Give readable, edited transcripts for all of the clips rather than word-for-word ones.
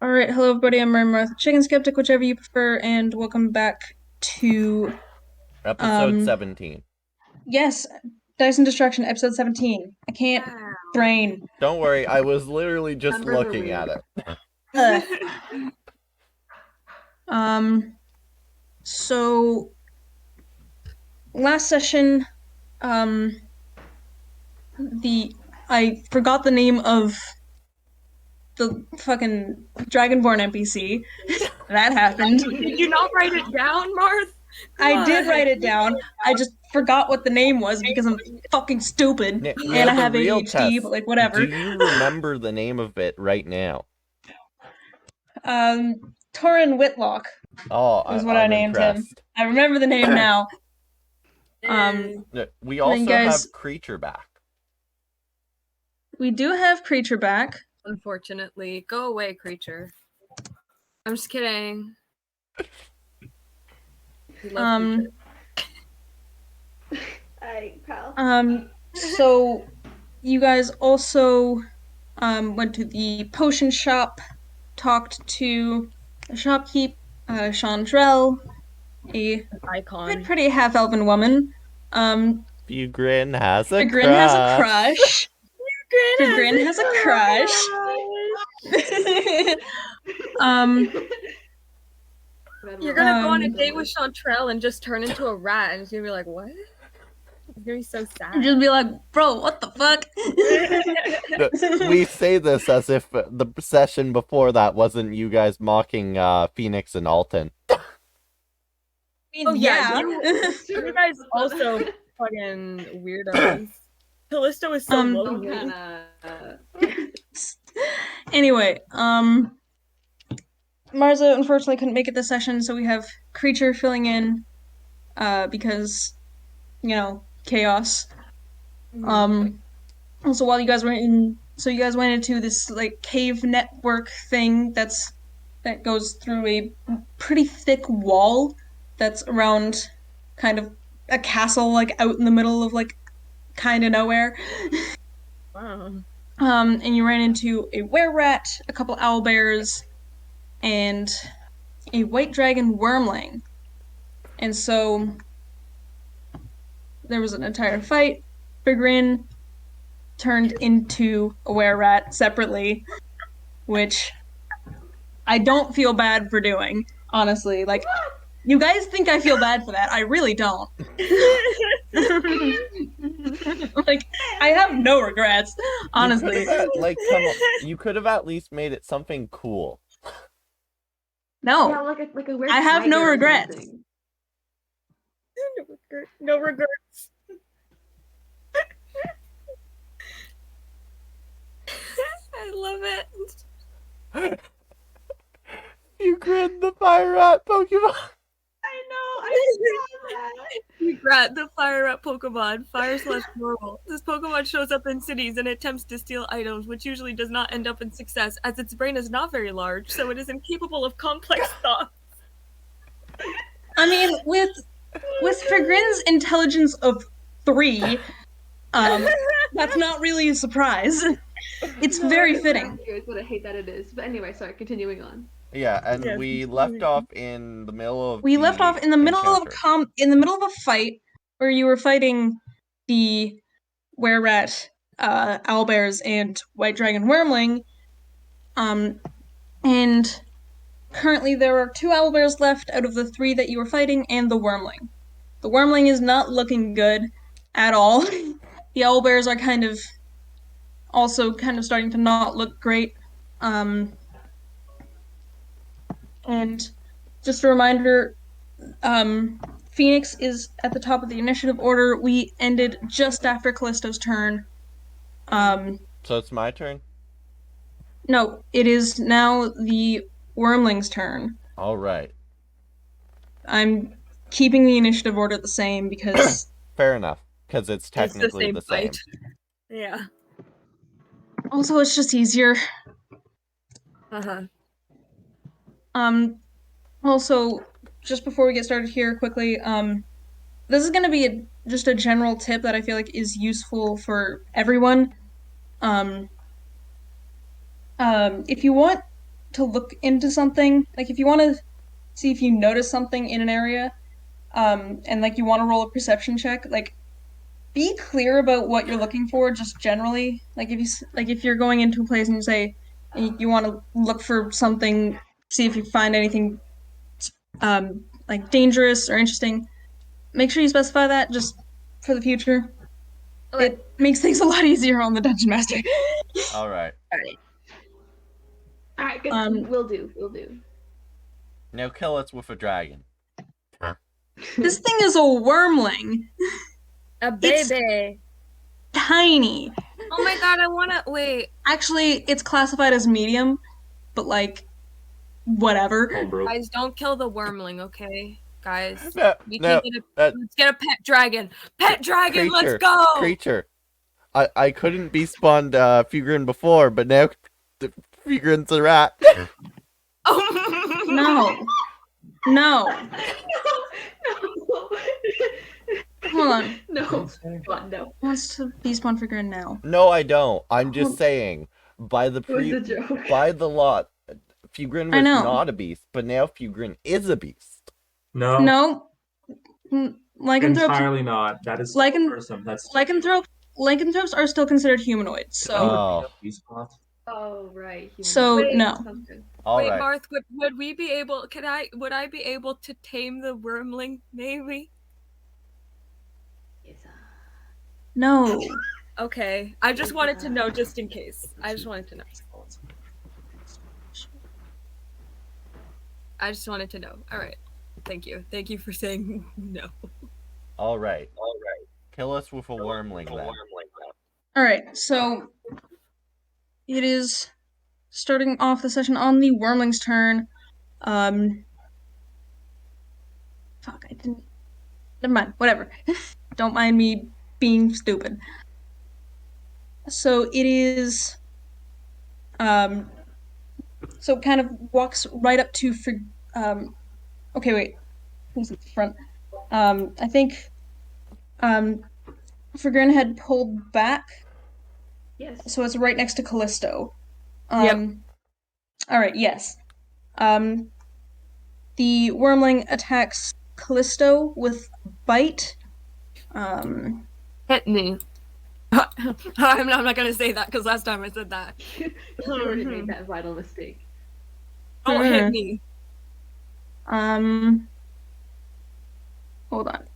All right, hello everybody. I'm Martha, Chicken Skeptic, whichever you prefer, and welcome back to Episode um 17. yes, Dyson Destruction, episode 17. I can't Wow. brain. Don't worry, I was literally just Numbers are looking at weird. it. Ugh. Um, so last session, um, the I forgot the name of the fucking Dragonborn NPC. That happened. Did you not write it down, Marth? Come I did on. write it down. I just forgot what the name was because I'm fucking stupid and Now, I the have real ADHD, but test. like Do whatever. you remember the name of it right now? Torin Whitlock Oh, is what I I'm named him. impressed. I remember the name now. Eh, We And then also guys, have Creature back. we do have Creature back. Unfortunately. Go away, creature. I'm just kidding. We love creature. Alright, pal. So you guys also went to the potion shop, talked to the shopkeep, Chandrell, a Icon. pretty half-elven woman. Bugrin has a Chagrin has a crush. crush. Chagrin has a crush. um, You're gonna go on a Um, date with Chantrell and just turn into a rat, and it's gonna be like, what? It's gonna be so sad. just be like, bro, what the fuck? We say this as if the session before that wasn't you guys mocking Phoenix and Alton. Oh, yeah, You guys also fucking weirdos. Callisto is so Um, lonely. kinda. Anyway, Marza unfortunately couldn't make it this session, so we have Creature filling in, because, chaos. Also while you guys were you guys went into this, like, cave network thing that goes through a pretty thick wall that's around kind of a castle, like, out in the middle of, like, kind of nowhere. Wow. And you ran into a were-rat, a couple owlbears, and a white dragon wormling. And so there was an entire fight. Begrin turned into a were-rat separately, which I don't feel bad for doing, honestly. Like, you guys think I feel bad for that. I really don't. Like, I have no regrets, honestly. Come on. You could have at least made it something cool. No. Yeah, like a weird I have no tiger or regrets. something. No regrets. I love it. You grin the fire rat Pokemon. I know, I saw that. Regret the fire rat Pokemon, fire/normal. This Pokemon shows up in cities and attempts to steal items, which usually does not end up in success, as its brain is not very large, so it is incapable of complex thought. I mean, with Fagrin's intelligence of 3, that's not really a surprise. It's No, very it's fitting. Is what I hate that it is. But anyway, sorry, continuing on. Yeah, and Yes. we left off in the middle of We left off in the middle of a fight where you were fighting the were-rat, owlbears, and white dragon wormling. And currently there are 2 owlbears left out of the 3 that you were fighting, and the wormling. The wormling is not looking good at all. The owlbears are also kind of starting to not look great. And just a reminder, Phoenix is at the top of the initiative order. We ended just after Callisto's turn. So it's my turn? No, it is now the Wormling's turn. All right. I'm keeping the initiative order the same because Fair enough, because it's technically the same. Fight. Yeah. Also it's just easier. Uh-huh. Also, just before we get started here quickly, this is going to be just a general tip that I feel like is useful for everyone. If you want to look into something, like if you want to see if you notice something in an area, and like you want to roll a perception check, like be clear about what you're looking for just generally. Like if you're going into a place and you say you want to look for something, see if you find anything like dangerous or interesting, make sure you specify that just for the future. Okay. It makes things a lot easier on the dungeon master. All right. All right, good. Will do. Will do. Now kill us with a dragon. This thing is a wormling. A It's- baby. Tiny. Oh my god, I wanna wait. Actually, it's classified as medium, but like whatever. Guys, don't kill the wormling, okay? Guys, No, let's get a pet dragon. Pet dragon, let's go! Creature. I couldn't be spawned Fugrin before, but now the Fugrin's a rat. Oh No. No. Hold on. No. Come on, no. Who wants to be spawn for Grin now? No, I don't. I'm just saying, by the It was a joke. by the law, Fugrin I was know. not a beast, but now Fugrin is a beast. No, No. entirely not. That is awesome. That's Lycanthropes are still considered humanoids, so Oh. Oh right. So, no. Sounds good. All wait, right. Marth, would we be able? Would I be able to tame the wormling? Maybe. Yes, no. Okay, I just wanted to know, just in case. I just wanted to know. I just wanted to know. All right. Thank you. Thank you for saying no. All right. Kill us with a wormling then. All right, so it is starting off the session on the wormling's turn. Fuck, I didn't. Never mind. Whatever. Don't mind me being stupid. So it is. So it kind of walks right up to. Okay, wait. Who's at the front? I think. Fergrin had pulled back, Yes. so it's right next to Callisto. Yep. All right. Yes. The wormling attacks Callisto with bite. Hit me. I'm not gonna say that because last time I said that. You already made that vital mistake. Oh, hit me. Hold on.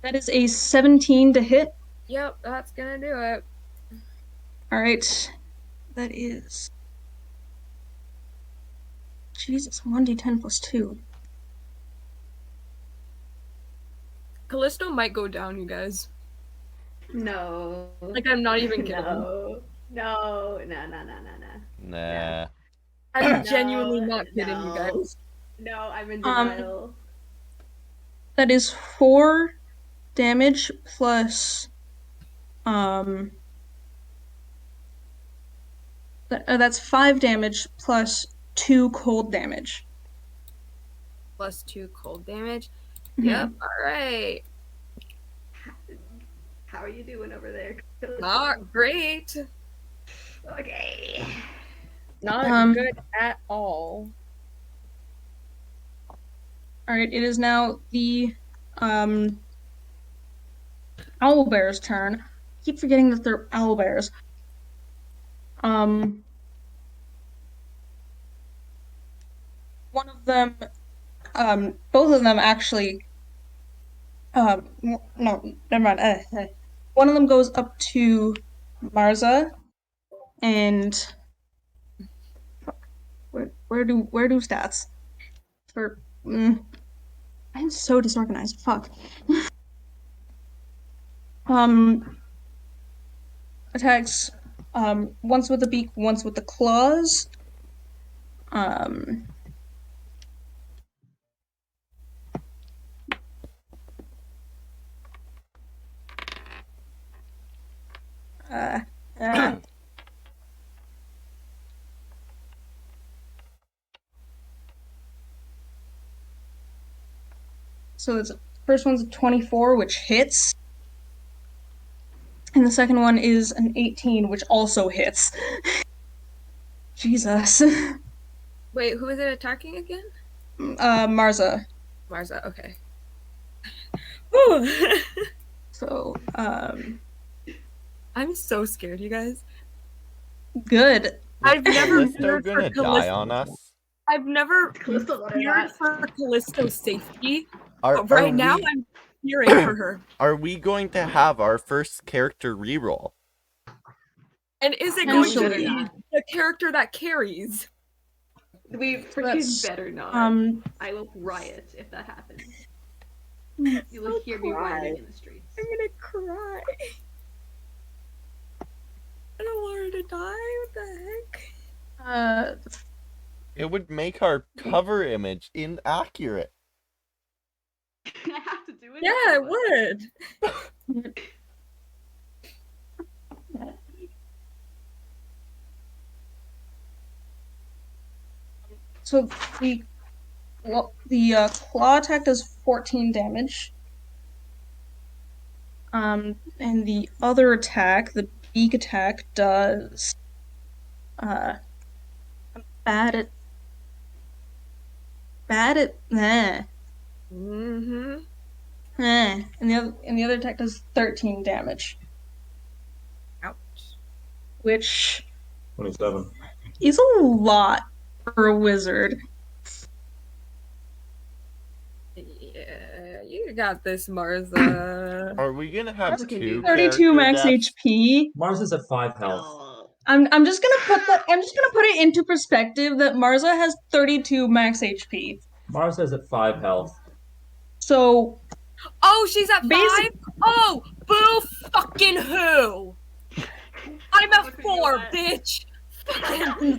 That is a 17 to hit. Yep, that's gonna do it. All right. That is. Jesus, 1d10 plus 2. Callisto might go down, you guys. No. Like, I'm not even kidding. No. Nah. I'm genuinely not kidding, you guys. No, I'm in denial. That is 4 damage plus. That's 5 damage plus 2 cold damage. Plus 2 cold damage. Mhm. Yep, alright. How are you doing over there? Not great. Okay. Not good at all. Alright, it is now the owlbear's turn. I keep forgetting that they're owlbears. One of them, both of them actually, no, never mind. One of them goes up to Marza, and where do stats for? I'm so disorganized. Fuck. Attacks once with the beak, once with the claws. So the first one's a 24, which hits. And the second one is an 18, which also hits. Jesus. Wait, who is it attacking again? Marza. Marza, okay. Whew. So, I'm so scared, you guys. good. I've never Callisto feared gonna for die Callisto. on us? I've never Callisto let her feared die. for Callisto's safety. Are, But right are now, we, I'm fearing for her. are we going to have our first character reroll? And is it going to Potentially. be the character that carries? We freaking better not. I will riot if that happens. You will hear me rioting in the streets. I'm gonna cry. I don't want her to die. What the heck? It would make our cover image inaccurate. I have to do it. Yeah, it would. So the claw attack does 14 damage. And the other attack, the beak attack, does bad at nah. Mm-hmm. And the other attack does 13 damage. Ouch. Which 27. is a lot for a wizard. Yeah, you got this, Marza. Are we gonna have Marza can two do 32 character max deaths? HP. Mars is at 5 health. Oh. I'm just gonna put it into perspective that Marza has 32 max HP. Mars is at 5 health. So Oh, she's at Basic- 5? Oh, boo fucking who? I'm at 4, bitch.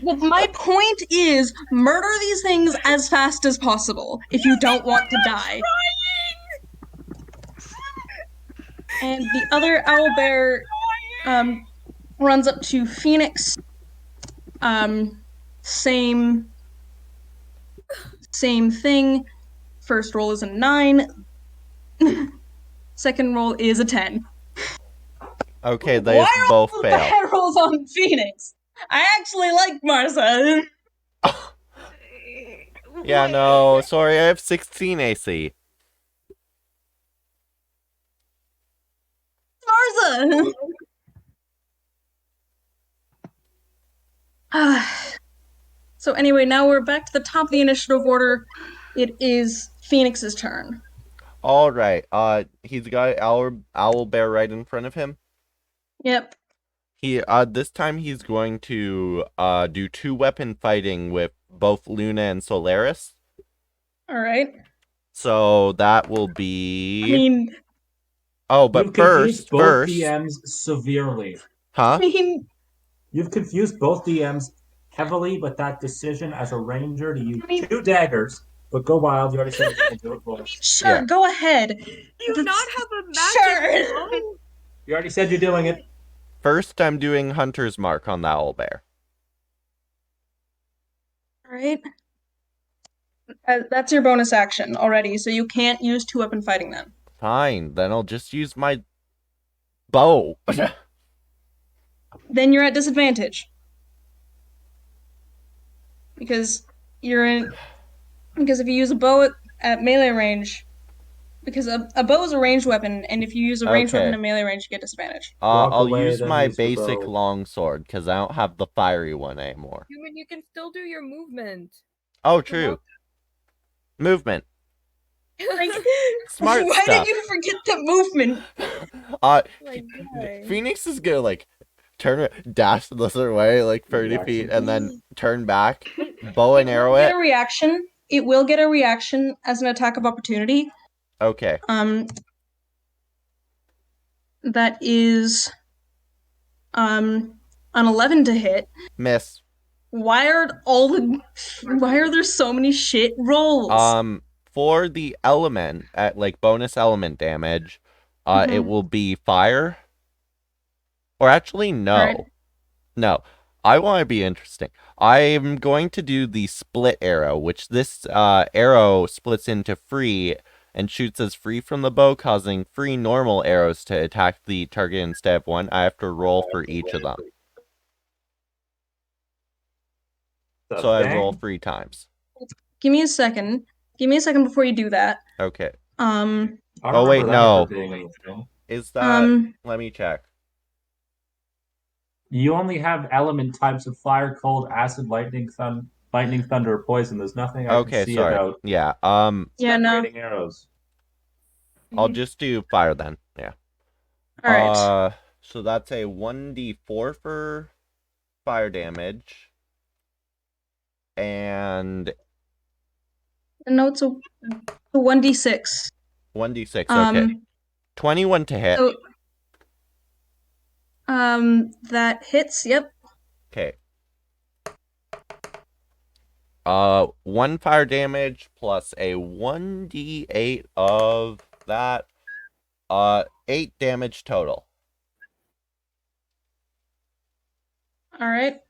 well, my point is murder these things as fast as possible if you don't want to die. And the other owlbear runs up to Phoenix. Same thing. First roll is a 9. Second roll is a 10. Okay, they Why are both all the fail. bad rolls on Phoenix? I actually like Marza. Yeah, no, sorry, I have 16 AC. Marza! So anyway, now we're back to the top of the initiative order. It is Phoenix's turn. Alright, he's got owl bear right in front of him. Yep. This time he's going to, do 2-weapon fighting with both Luna and Solaris. Alright. So that will be... I mean... Oh, but You've confused both first... DMs severely. Huh? You've confused both DMs heavily with that decision as a ranger to use 2 daggers, but go wild. You already said you do it for us. Sure, Yeah. go ahead. Do you not have a magic Sure. bow? You already said you're doing it. First, I'm doing Hunter's Mark on the owlbear. Alright. That's your bonus action already, so you can't use 2-weapon fighting then. Fine, then I'll just use my bow. Then you're at disadvantage. Because if you use a bow at melee range, because a bow is a ranged weapon, and if you use a ranged weapon at melee range, you get disadvantage. Walk I'll away, use then my use the basic bow. longsword, because I don't have the fiery one anymore. Human, you can still do your movement. Oh, true. Movement. Smart Why stuff. did you forget the movement? Like, why? Phoenix is gonna, like, dash this way, like, 30 feet, and then turn back, bow and arrow Get it. a reaction. It will get a reaction as an attack of opportunity. Okay. That is an 11 to hit. Miss. Why are there so many shit rolls? For the element, at, like, bonus element damage, it will be fire. Or actually, no. Alright. No. I want to be interesting. I'm going to do the split arrow, which this arrow splits into 3, and shoots as free from the bow, causing 3 normal arrows to attack the target instead of 1. I have to roll for each of them. So I roll 3 times. Give me a second. Give me a second before you do that. Okay. Oh wait, no. Is that... Um, Let me check. You only have element types of fire, cold, acid, lightning, thunder, or poison. There's nothing I can see about Yeah, separating arrows. I'll just do fire then. Yeah. Alright. So that's a 1d4 for fire damage. And... No, it's a 1d6. 1d6, okay. 21 to hit. So, that hits, yep. Okay. 1 fire damage plus a 1d8 of that. 8 damage total. Alright.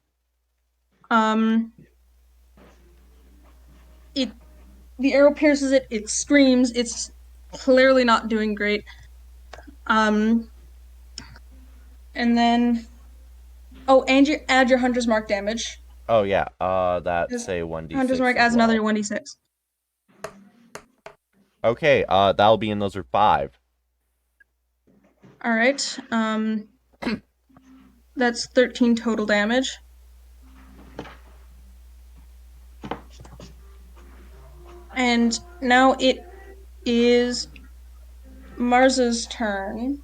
The arrow pierces it, it screams, it's clearly not doing great. And then... Oh, and you add your Hunter's Mark damage. Oh, yeah. That's a 1d6 Hunter's Mark adds another 1d6. Okay, that'll be in those are 5. Alright, that's 13 total damage. And now it is Mars's turn.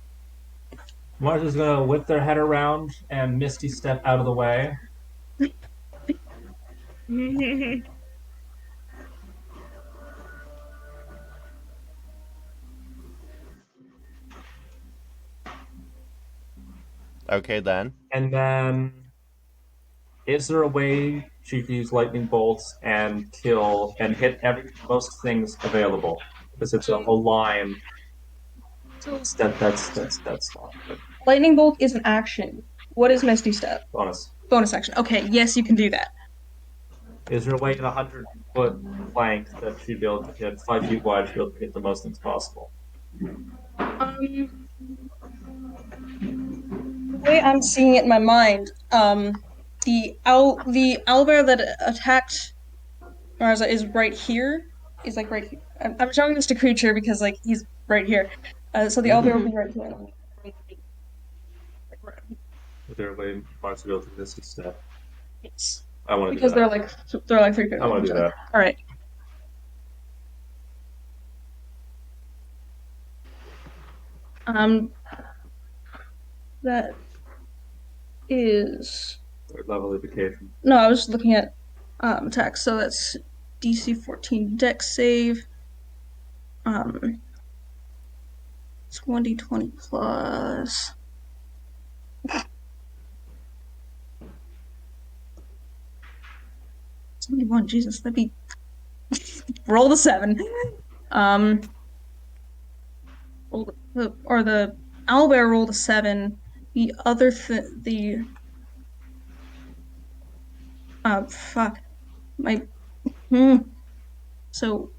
Mars is gonna whip their head around and Misty step out of the way. Okay, then. And then, is there a way she can use lightning bolts and kill and hit most things available? Because it's a whole line. That's not good. Lightning Bolt is an action. What is Misty Step? Bonus. Bonus action. Okay, yes, you can do that. Is there a way in a 100-foot plank that she'd be able to hit 5 feet wide? She'd be able to hit the most things possible. The way I'm seeing it in my mind, the owlbear that attacked Marza is right here. He's like right here. I'm showing this to Creature because like he's right here. So the owlbear will be right here. Is there a way Mars to be able to Misty Step? Yes. I want to because do that. they're like 3 feet. I want to do that. All right. That is Third level education. no. I was looking at attacks. So that's DC 14 Dex save. It's 1d20 plus. 71. Jesus, that'd be. Roll the 7. The owlbear rolled a 7. The other fuck. So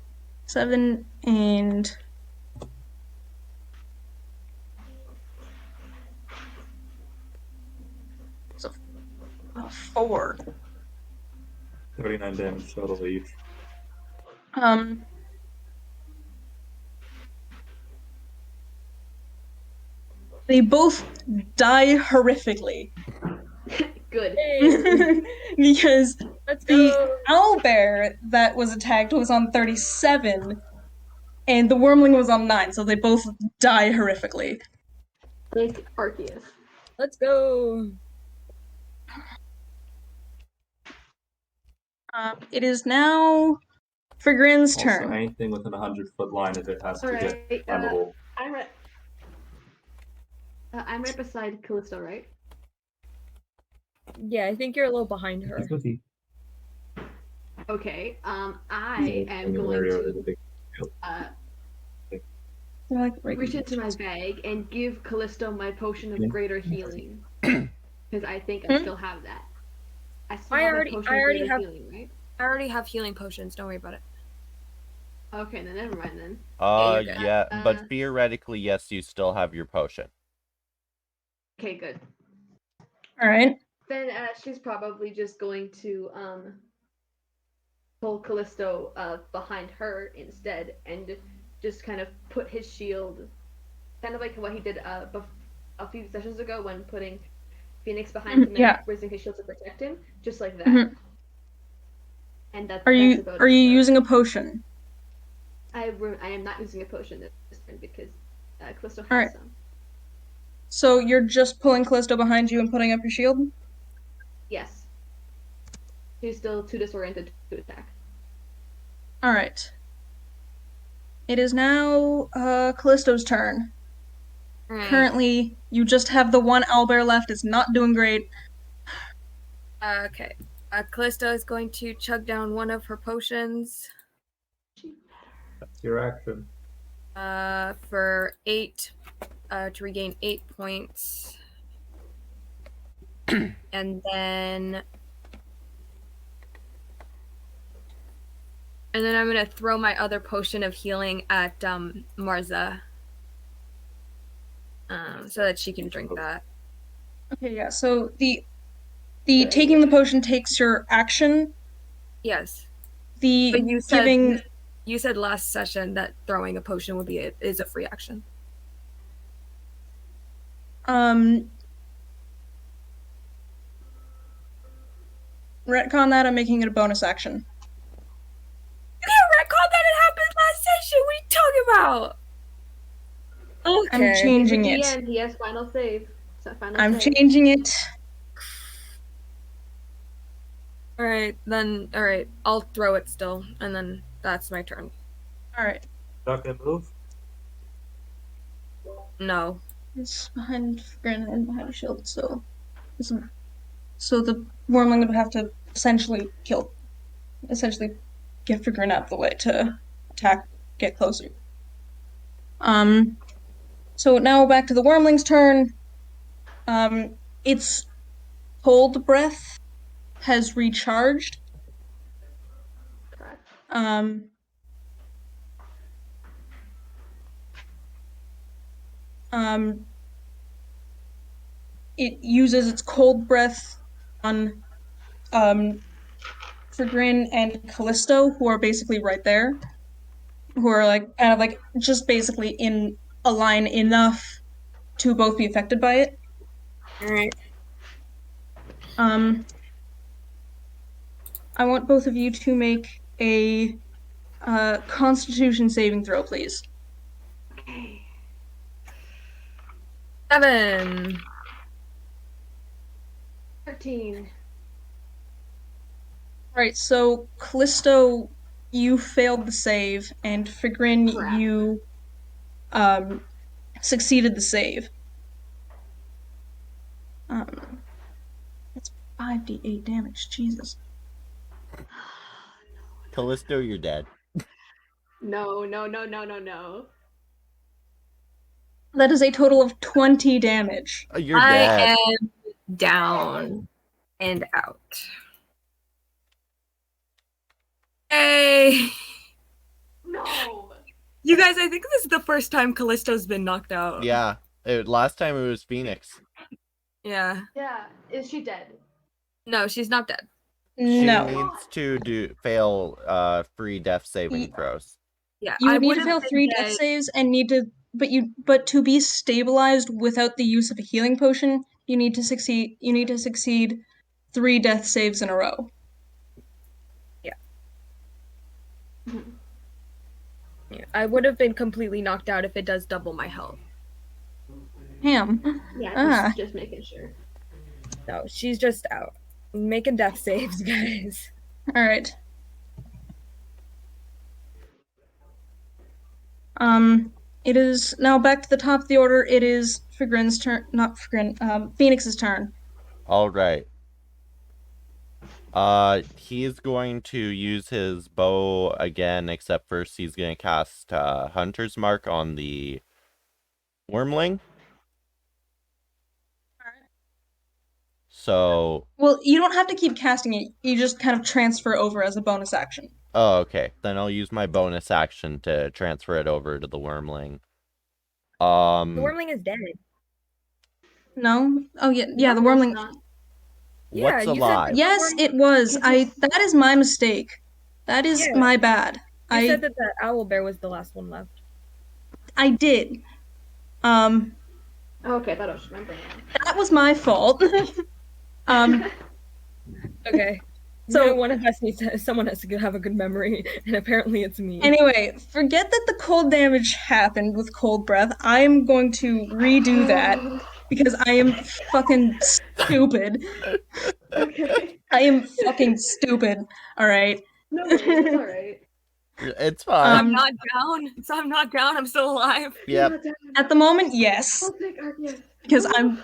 7 and so 4. 39 damage total each. They both die horrifically. Good. Because the owlbear that was attacked was on 37, and the wormling was on 9, so they both die horrifically. Thank Arceus. Let's go. It is now Frigrin's turn. Also, anything within a 100-foot line, if it has to get flammable. I'm right beside Callisto, right? Yeah, I think you're a little behind her. Okay. I am going to reach into my bag and give Callisto my potion of greater healing because I think I still have that. I already have healing, right? I already have healing potions. Don't worry about it. Okay, then never mind then. Yeah, but theoretically, yes, you still have your potion. Okay, good. All right. Then she's probably just going to pull Callisto behind her instead, and just kind of put his shield, kind of like what he did a few sessions ago when putting Phoenix behind him and raising his shield to protect him, just like that. Mm-hmm. And that's are you about are it you for using a potion? I am not using a potion this turn because Callisto has All right. some. So you're just pulling Callisto behind you and putting up your shield? Yes. She's still too disoriented to attack. All right. It is now Callisto's turn. Right. Currently, you just have the one owlbear left. It's not doing great. Okay. Callisto is going to chug down one of her potions. That's your action. For 8, to regain 8 points. And then I'm gonna throw my other potion of healing at Marza, so that she can drink that. Okay, yeah. So the taking the potion takes your action. Yes. The But you said giving. You said last session that throwing a potion would be is a free action. Retcon that. I'm making it a bonus action. You can't retcon that it happened last session. What are you talking about? Okay. I'm changing it. He's the DM. He has final save. I'm changing it. All right, then. All right, I'll throw it still, and then that's my turn. All right. Not gonna move. No. It's behind Grin and behind a shield, so the wormling would have to essentially get Grin out of the way to attack, get closer. So now back to the wormling's turn. Its cold breath has recharged. It uses its cold breath on Grin and Callisto, who are basically right there, who are like kind of like just basically in a line enough to both be affected by it. All right. I want both of you to make a Constitution saving throw, please. Okay. 7. 13. Right, so Callisto, you failed the save, and Figrin, you succeeded the save. That's 5d8 damage, Jesus. Callisto, you're dead. No. That is a total of 20 damage. You're dead. I am down and out. Hey! No! You guys, I think this is the first time Callisto's been knocked out. Yeah. Last time it was Phoenix. Yeah. Yeah. Is she dead? No, she's not dead. No. She needs to fail 3 death saving throws. Yeah, you would need to fail 3 death saves and need to, but to be stabilized without the use of a healing potion, you need to succeed 3 death saves in a row. Yeah. I would have been completely knocked out if it does double my health. Ham. Yeah, just making sure. No, she's just out. Making death saves, guys. Alright. It is now back to the top of the order. It is Figrin's turn, not Figrin, Phoenix's turn. Alright. He's going to use his bow again, except first he's going to cast Hunter's Mark on the wormling. So... Well, you don't have to keep casting it. You just kind of transfer over as a bonus action. Oh, okay. Then I'll use my bonus action to transfer it over to the wormling. The wormling is dead. No? Oh, yeah, No, the no, it's wormling. not. What's Yeah, you said alive? Yes, it was. That is my mistake. That is Yeah. my bad. You said that the owl bear was the last one left. I did. Okay, I thought I was remembering that. That was my fault. Okay. So- one of us someone has to have a good memory, and apparently it's me. Anyway, forget that the cold damage happened with cold breath. I am going to redo that because I am fucking stupid. Okay. I am fucking stupid. All right. No worries, it's alright. It's fine. I'm not down. So I'm not down. I'm still alive. Yep. At the moment, yes, I'll take our yes. because I'm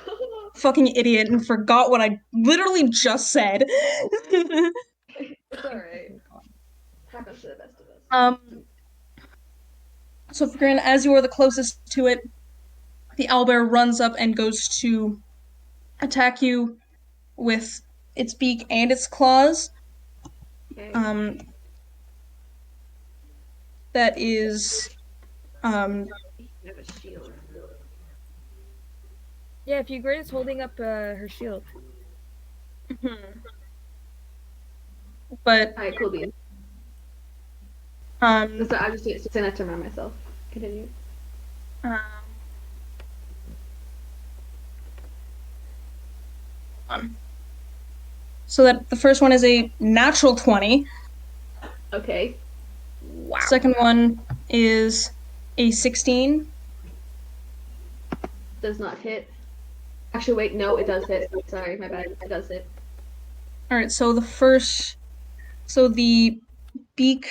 fucking idiot and forgot what I literally just said. It's alright. Happens to the best of us. So Figrin, as you are the closest to it, the owlbear runs up and goes to attack you with its beak and its claws. Okay. That is, You have a shield. Yeah, Fugrin is holding up her shield. but Alright, cool beans. So I was just saying that to remind myself. Continue. So that the first one is a natural 20. Okay. Wow. Second one is a 16. Does not hit. Actually, wait, no, it does hit. Sorry, my bad. It does hit. Alright, so the beak,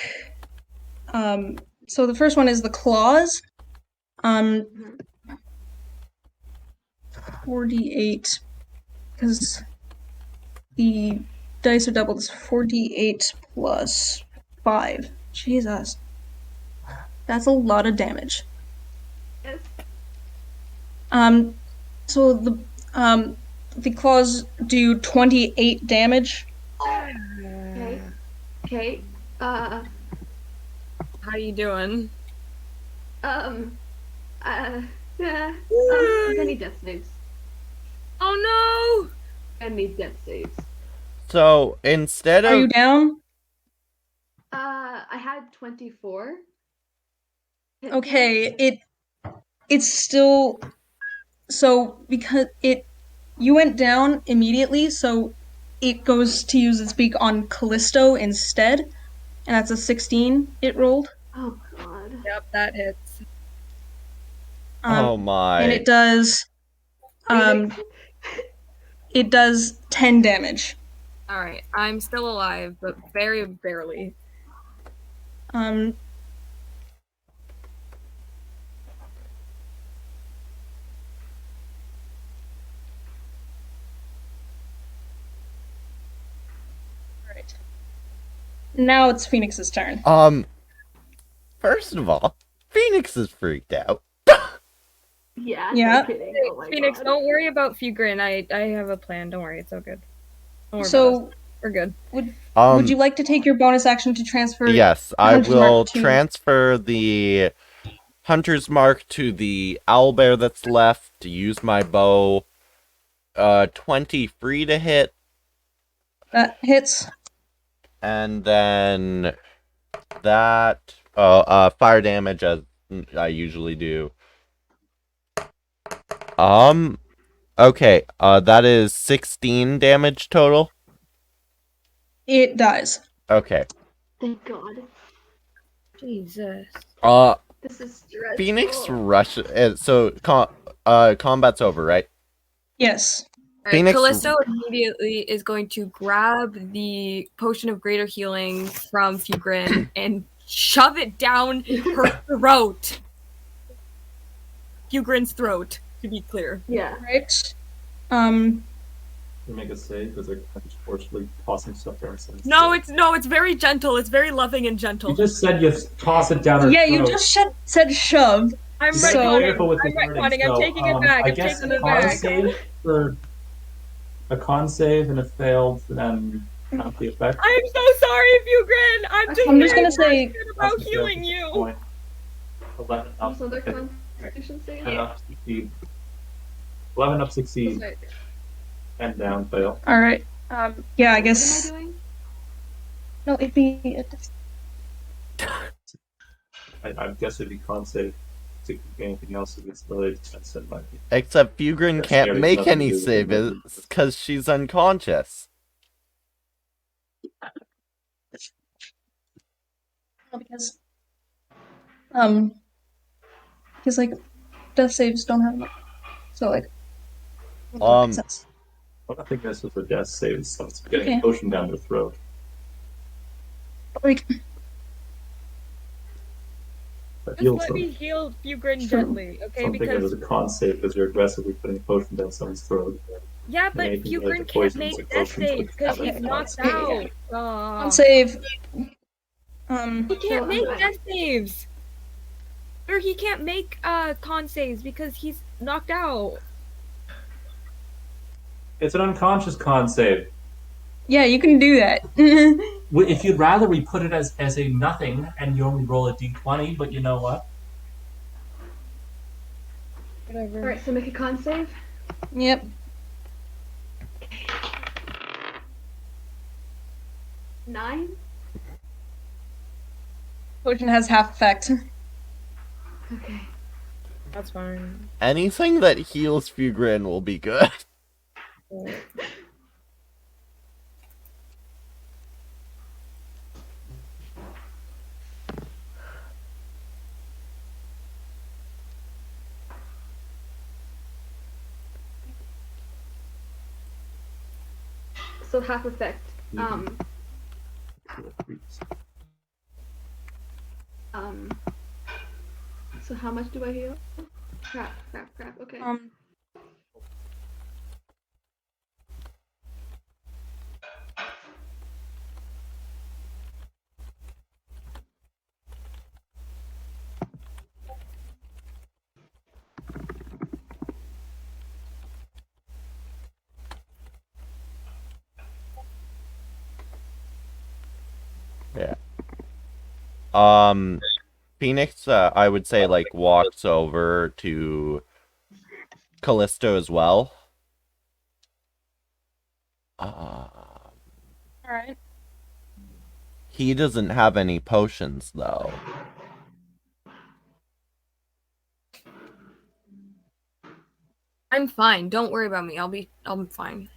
so the first one is the claws. 48, because the dice are doubled. It's 48 plus 5. Jesus. That's a lot of damage. Yes. So the claws do 28 damage. Okay. Okay. How you doing? Yeah. I'm gonna need death saves. Oh I need death saves. So instead Are you of down? I had 24. Okay, it's still, so because you went down immediately, so it goes to use its beak on Callisto instead, and that's a 16 it rolled. Oh god. no! Yep, that hits. oh my. And it does it does 10 damage. Alright, I'm still alive, but very barely. Right. Now it's Phoenix's turn. First of all, Phoenix is freaked out. Yeah. Yeah. No kidding. Oh my Phoenix, god. don't worry about Fugrin. I have a plan. Don't worry, it's all good. Don't worry about So us. We're good. would you like to take your bonus action to transfer? Yes, I Hunter's will Mark to- transfer the Hunter's Mark to the owlbear that's left to use my bow. 20 free to hit, That hits. and then that fire damage as I usually do. Okay, that is 16 damage total. It dies. Okay. Thank god. Jesus. This is stressful. Phoenix rush. So combat's over, right? Yes. Alright, Phoenix- Callisto immediately is going to grab the potion of greater healing from Fugrin and shove it down her throat. Fugrin's throat, to be clear. Yeah. Right. You make a save because they're just forcefully tossing stuff down. No, it's very gentle. It's very loving and gentle. You just said you toss it down her Yeah, throat. you just said shove. I'm You gotta be So- careful with I'm the wording, retconning. I'm so, taking it back. I I'm guess taking a it con back. save for a con save and a failed, then Count the effect. I'm so sorry, Fugrin. I'm just gonna say about healing you. 11 up. Another Constitution save. 10 up succeed. 11 up succeed. Sorry. 10 down fail. all right. Yeah, I guess. What am I doing? No, it'd be. I guess it'd be con save. To anything else if it's related to that might be. Except Fugrin can't There's make nothing any to do with it. saves because she's unconscious. Because like death saves don't have much, so like it doesn't make sense. Well, I think this was a death save. So it's getting Okay. a potion down their throat. Like But Just heal let them. me heal Fugrin gently, okay? Something that Because is a con save because you're aggressively putting a potion down someone's throat. yeah, but anything related Fugrin to can't poisons make or death potions saves would because have he's a knocked con out. save. on save. He can't So, make death saves. Or he can't make con saves because he's knocked out. It's an unconscious con save. Yeah, you can do that. If you'd rather, we put it as a nothing and you only roll a d20, but you know what? Whatever. Alright, so make a con save. Yep. 9. Potion has half effect. Okay. That's fine. Anything that heals Fugrin will be good. So half effect. So how much do I heal? Crap. Okay. Yeah. Phoenix, I would say, like, walks over to Callisto as well. Alright. He doesn't have any potions, though. I'm fine. Don't worry about me. I'm fine.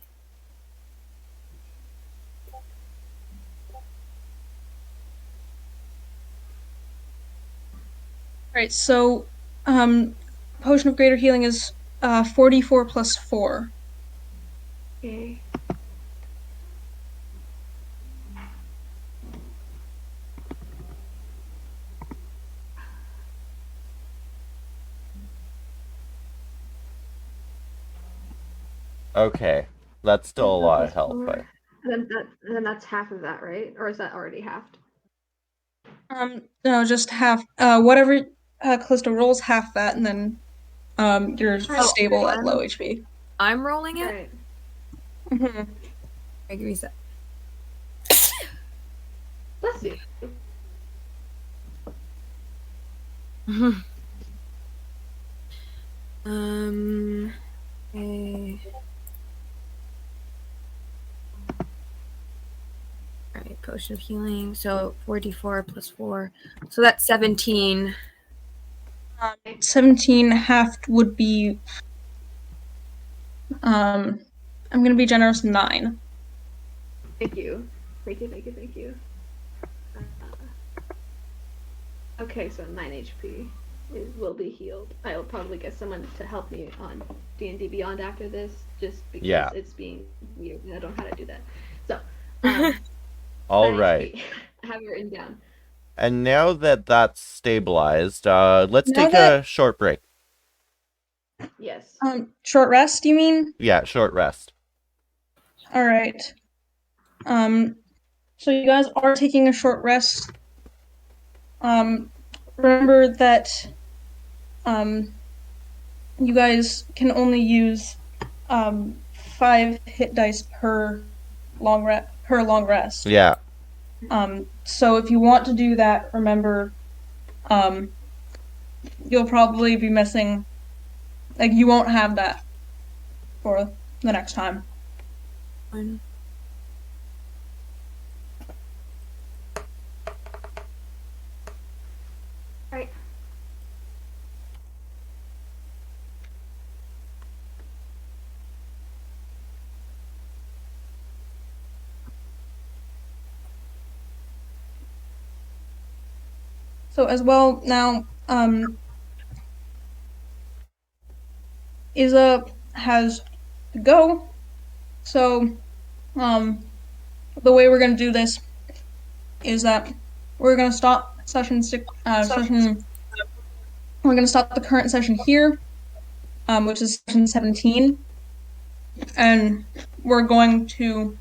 Alright, so potion of greater healing is 44 plus 4. Okay. Okay. That's still a lot of health, but... Then that's half of that, right? Or is that already halved? No, just half. Whatever Callisto rolls, half that, and then you're stable at low HP. I'm rolling it? Right. Mm-hmm. Okay, give me a sec. Bless you. Okay. Alright, potion of healing. So 44 plus 4. So that's 17. 17 half would be. I'm gonna be generous. 9. Thank you. Okay, so 9 HP will be healed. I'll probably get someone to help me on D&D Beyond after this, just because it's being weird and I don't know how to do that. So, All 9 right. HP. I have it written down. And now that that's stabilized, let's take a short break. Yes. Short rest, you mean? Yeah, short rest. All right. So you guys are taking a short rest. Remember that you guys can only use 5 hit dice per long her long rest. Yeah. So if you want to do that, remember, you'll probably be missing, like, you won't have that for the next time. Fine. Right. So as well now, Isa has to go. So, the way we're gonna do this is that we're gonna stop session. We're gonna stop the current session here, which is session 17, and we're going to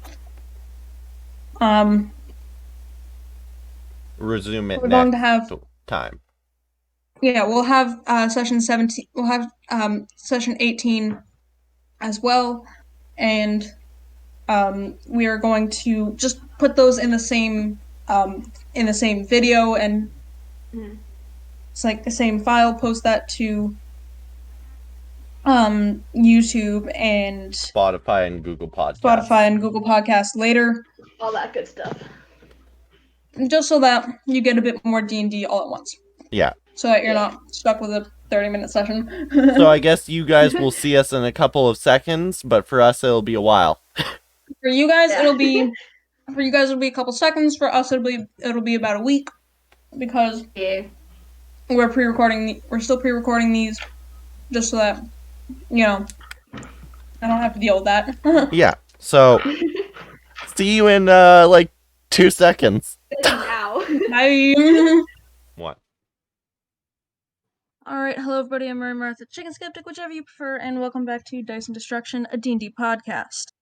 Resume it we're next going to have time. Yeah, we'll have session 17. We'll have session 18 as well, and we are going to just put those in the same video, and it's like the same file. Post that to YouTube and Spotify and Google Podcasts later, All that good stuff. just so that you get a bit more D&D all at once. Yeah. So that you're not stuck with a 30-minute session. So I guess you guys will see us in a couple of seconds, but for us it'll be a while. For you guys, it'll be a couple seconds. For us, it'll be about a week, because we're still pre-recording these, just so that I don't have to deal with that. Yeah. So see you in like 2 seconds. Now. Bye. What? Alright, hello everybody, I'm Mary Martha, Chicken Skeptic, whichever you prefer, and welcome back to Dice and Destruction, a D&D podcast.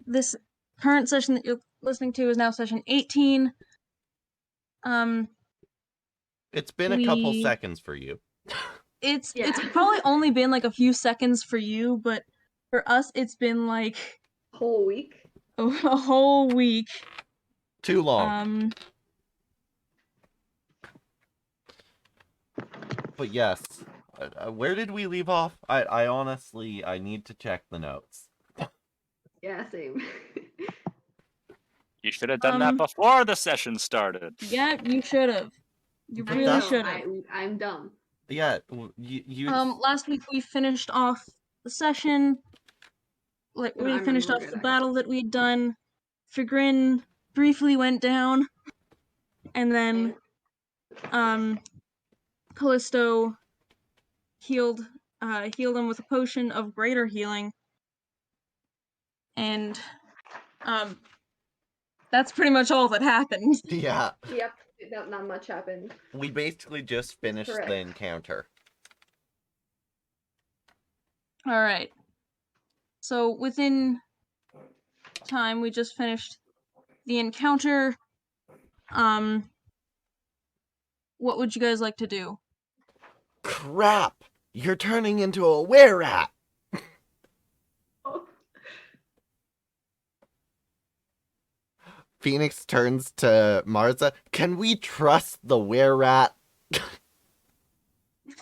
This current session that you're listening to is now session 18. It's been a couple seconds for you. It's probably only been like a few seconds for you, but for us it's been like whole week. A whole week. Too long. But yes, where did we leave off? I honestly, I need to check the notes. Yeah, same. You should have done that before the session started. Yeah, you should have. You really should have. I'm dumb. Yeah, you. Last week we finished off the session. Like, we finished off the battle that we'd done. Figrin briefly went down, and then Callisto healed him with a potion of greater healing, and that's pretty much all that happened. Yeah. Yep, not much happened. We basically just finished the encounter. Alright. So within time, we just finished the encounter. What would you guys like to do? Crap! You're turning into a were-rat! Phoenix turns to Marza. Can we trust the were-rat?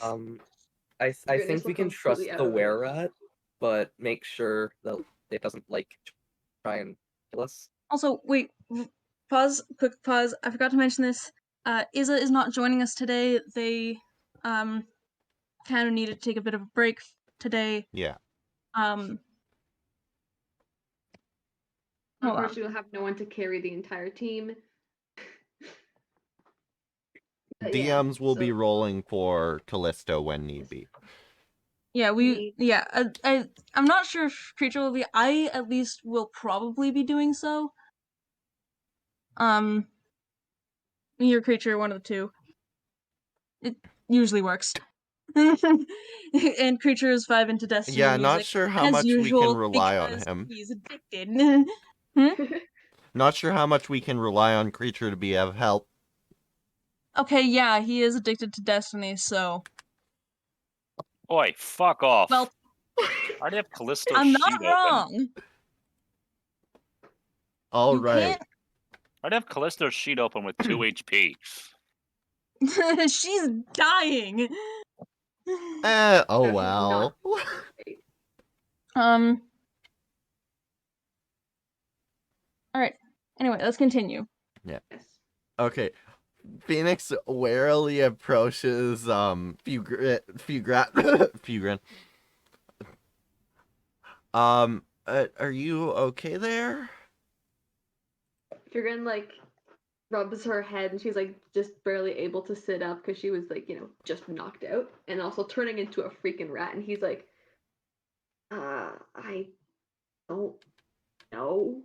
I think we can trust the were-rat, but make sure that it doesn't, like, try and kill us. Also, wait, quick pause. I forgot to mention this. Isa is not joining us today. They, kind of needed to take a bit of a break today. Yeah. Unfortunately, we'll have no one to carry the entire team. DMs will be rolling for Callisto when need be. Yeah, I'm not sure if Creature will be. I, at least, will probably be doing so. Me or Creature, one of the two. It usually works. And Creature is 5 into Destiny Yeah, music, not sure how much we can rely on him. He's addicted. Not sure how much we can rely on Creature to be of help. Okay, yeah, he is addicted to Destiny, so... Oi, fuck off. Well, I already have Callisto I'm not sheet wrong. All You right. I'd have Callisto's sheet open with 2 HP. She's dying. Oh No, she's not. well. All right. Anyway, let's continue. Yeah. Yes. Okay. Phoenix warily approaches Fugrin. Are you okay there? Figrin like rubs her head and she's like just barely able to sit up because she was like, just knocked out and also turning into a freaking rat. And he's like, I don't know.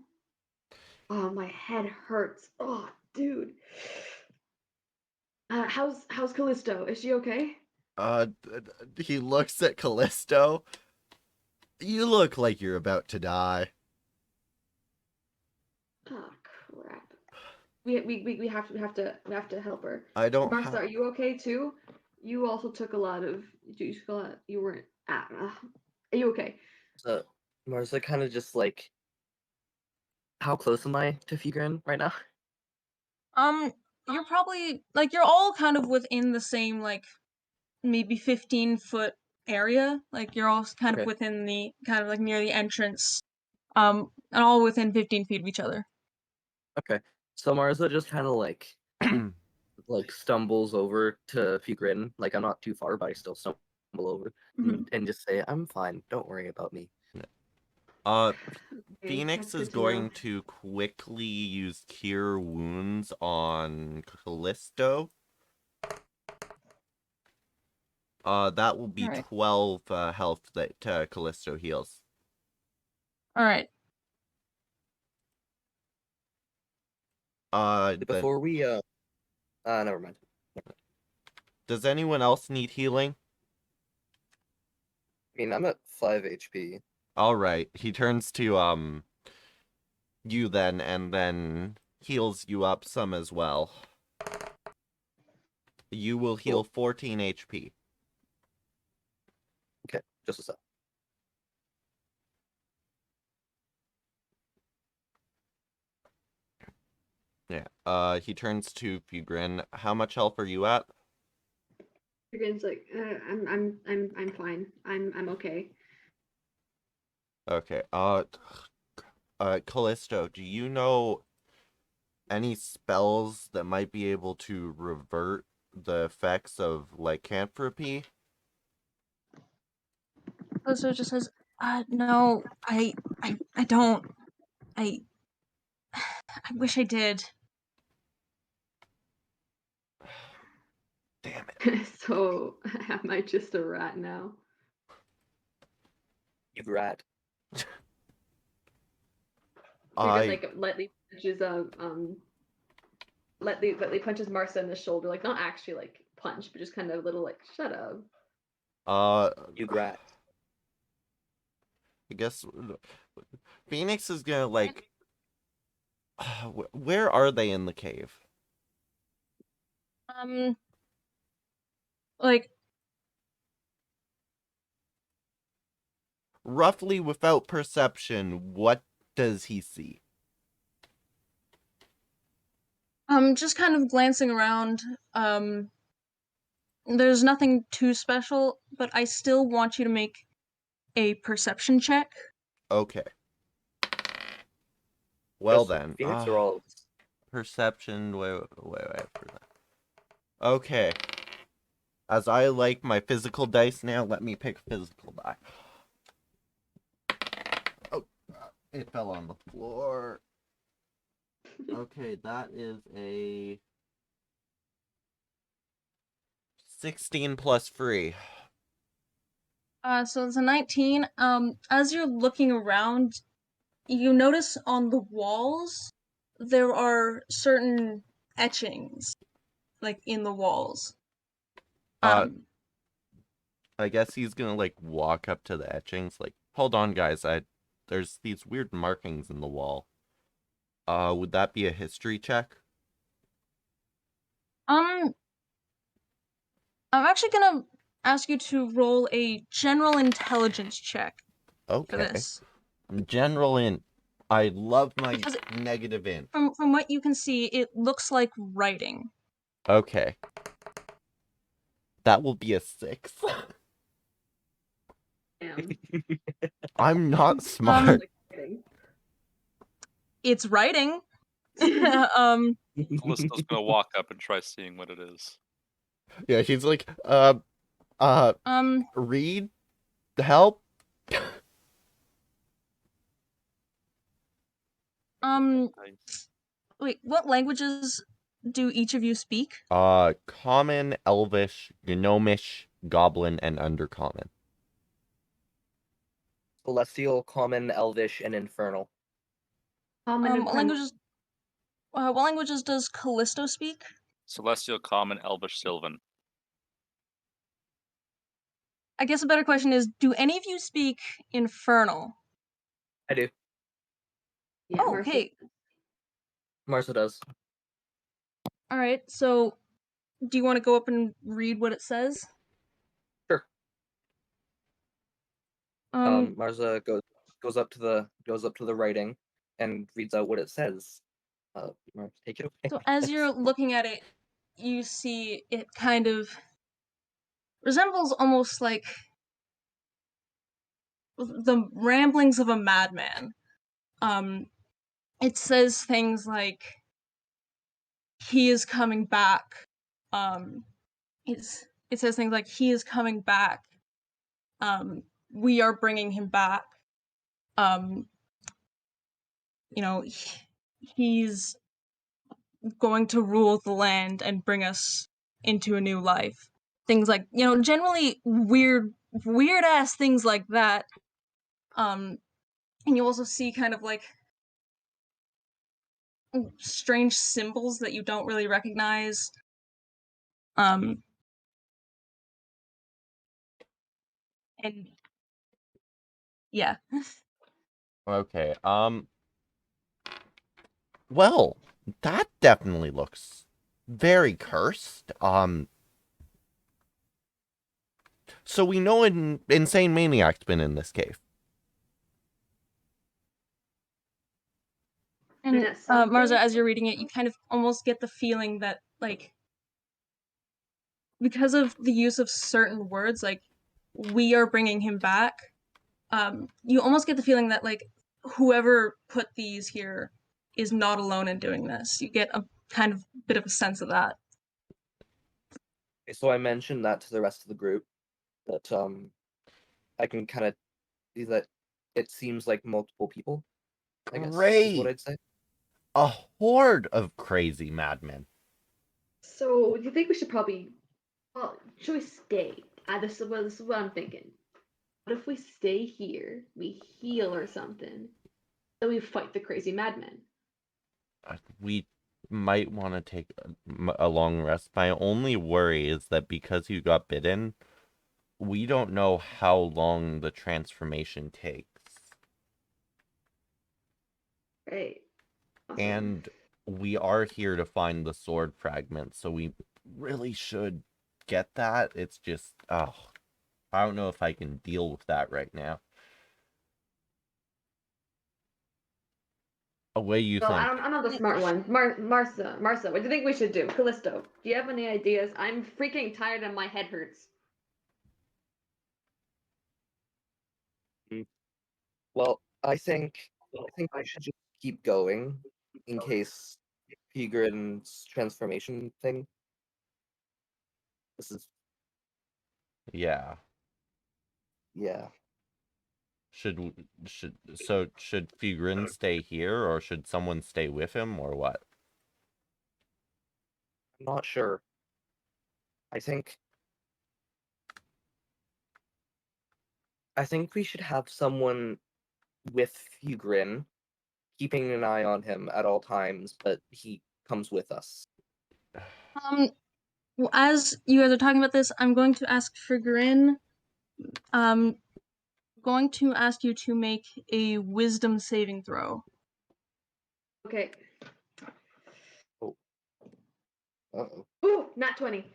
Oh, my head hurts. Oh, dude. How's Callisto? Is she okay? He looks at Callisto. You look like you're about to die. Oh crap. We have to help her. I don't Martha, have... are you okay too? You also took a lot of you weren't are you okay? So Marza kind of just like, how close am I to Fugrin right now? You're probably like you're all kind of within the same like maybe 15-foot area. Like you're all kind of Okay. within the kind of like near the entrance. And all within 15 feet of each other. Okay. So Marza just kind of like stumbles over to Fugrin. Like I'm not too far, but I still stumble over and just say, "I'm fine. Don't worry about me." Phoenix is going to quickly use Cure Wounds on Callisto. That will be 12 health that Callisto heals. Alright. Before we never mind. Does anyone else need healing? I mean, I'm at 5 HP. Alright, he turns to you then, and then heals you up some as well. You will heal 14 HP. Okay, just a sec. Yeah. He turns to Fugrin. How much health are you at? Figrin's like, I'm fine. I'm okay. Okay. Callisto, do you know any spells that might be able to revert the effects of lycanthropy? So it just says, no, I don't. I wish I did. Damn it. So am I just a rat now? You rat. Figrin like lightly punches Martha in the shoulder, like not actually like punch, but just kind of a little like shut up. You rat. I guess Phoenix is gonna like... Where are they in the cave? Like Roughly, without perception, what does he see? just kind of glancing around. There's nothing too special, but I still want you to make a perception check. Okay. Well Just then. Phoenix are all... Perception, wait for that. Okay. As I like my physical dice now, let me pick a physical die. Oh, it fell on the floor. Okay, that is a 16 plus free. So it's a 19. As you're looking around, you notice on the walls there are certain etchings, like in the walls. I guess he's gonna like walk up to the etchings, like, hold on guys, there's these weird markings in the wall. Would that be a history check? I'm actually gonna ask you to roll a general intelligence check for Okay. this. General in... I love my Because negative int. From what you can see, it looks like writing. Okay. That will be a 6. Damn. I'm not smart. It's writing. Callisto's gonna walk up and try seeing what it is. Yeah, she's like, read, help. Wait, what languages do each of you speak? Common, Elvish, Gnomish, Goblin, and Undercommon. Celestial, Common, Elvish, and Infernal. What languages does Callisto speak? Celestial, Common, Elvish, Sylvan. I guess a better question is, do any of you speak Infernal? I do. Yeah, oh, okay. Marissa does. Alright, so do you want to go up and read what it says? Sure. Um, Marza goes up to the writing and reads out what it says. Marza, take it away. So as you're looking at it, you see it kind of resembles almost like the ramblings of a madman. It says things like, he is coming back. It says things like, he is coming back. We are bringing him back. He's going to rule the land and bring us into a new life. Things like, generally weird ass things like that. And you also see kind of like strange symbols that you don't really recognize. And yeah. Okay, well, that definitely looks very cursed. So we know an insane maniac's been in this cave. And Marza, as you're reading it, you kind of almost get the feeling that, like, because of the use of certain words, like, we are bringing him back, you almost get the feeling that, like, whoever put these here is not alone in doing this. You get a kind of bit of a sense of that. Okay, so I mentioned that to the rest of the group, that I can kind of see that it seems like multiple people, I guess, is what I'd say. A horde of crazy madmen. So, do you think we should probably... Well, should we stay? This is what I'm thinking. What if we stay here, we heal or something, then we fight the crazy madmen? We might want to take a long rest. My only worry is that because you got bitten, we don't know how long the transformation takes. Right. Awesome. And we are here to find the sword fragment, so we really should get that. It's just, I don't know if I can deal with that right now. What do you think? I'm not the smart one. Marissa, what do you think we should do? Callisto, do you have any ideas? I'm freaking tired and my head hurts. Well, I think I should just keep going in case Pigrin's transformation thing. This is... Yeah. Should Fugrin stay here, or should someone stay with him, or what? I'm not sure. I think we should have someone with Fugrin, keeping an eye on him at all times, but he comes with us. Well, as you guys are talking about this, I'm going to ask Fugrin. Going to ask you to make a wisdom saving throw. Okay. Oh. Uh-oh. Ooh, not 20.